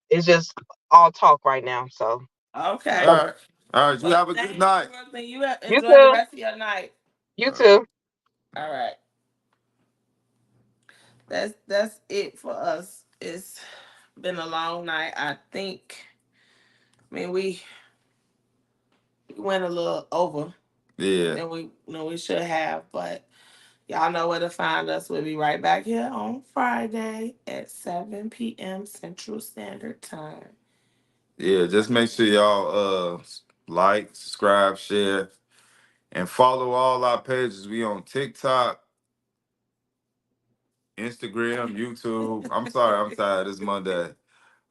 it's just all talk right now. So, Okay. but All right. All right. You Well, have a good thank you, night. Brooklyn. You you enjoy the too. rest of your night. You All right. too. All right. That's it for us. It's been a long night. I think. I mean, we went a little over Yeah. than we should have, but y'all know where to find us. We'll be right back here on Friday at 7 p.m. Central Standard Time. Yeah. Just make sure y'all like, subscribe, share, and follow all our pages. We on TikTok, Instagram, YouTube. I'm sorry, I'm tired. It's Monday.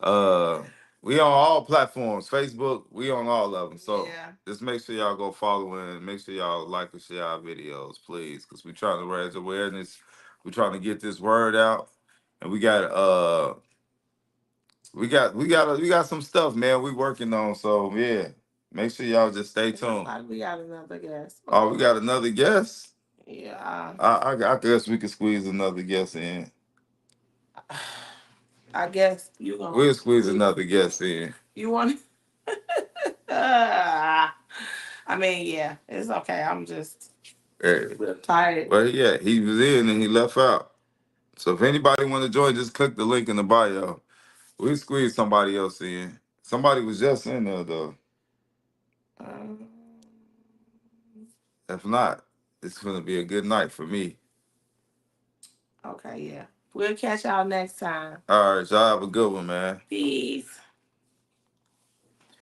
Uh, we on all platforms. Facebook, we on all of them. So Yeah. just make sure y'all go follow and make sure y'all like and share our videos, please, because we trying to raise awareness. We're trying to get this word out, and we got some stuff, man. We working on. So yeah, make sure y'all just stay It looks tuned. like we got another guest. Oh, we got another guest. Yeah. I guess we could squeeze another guest in. I guess you gonna. We'll squeeze another guest in. You want? I mean, yeah, it's okay. I'm just Hey. tired. Well, yeah, he was in and he left out. So if anybody want to join, just click the link in the bio. We'll squeeze somebody else in. Somebody was just in there though. Um, If not, it's gonna be a good night for me. okay, yeah. We'll catch y'all next time. All right, y'all have a good one, man. Peace.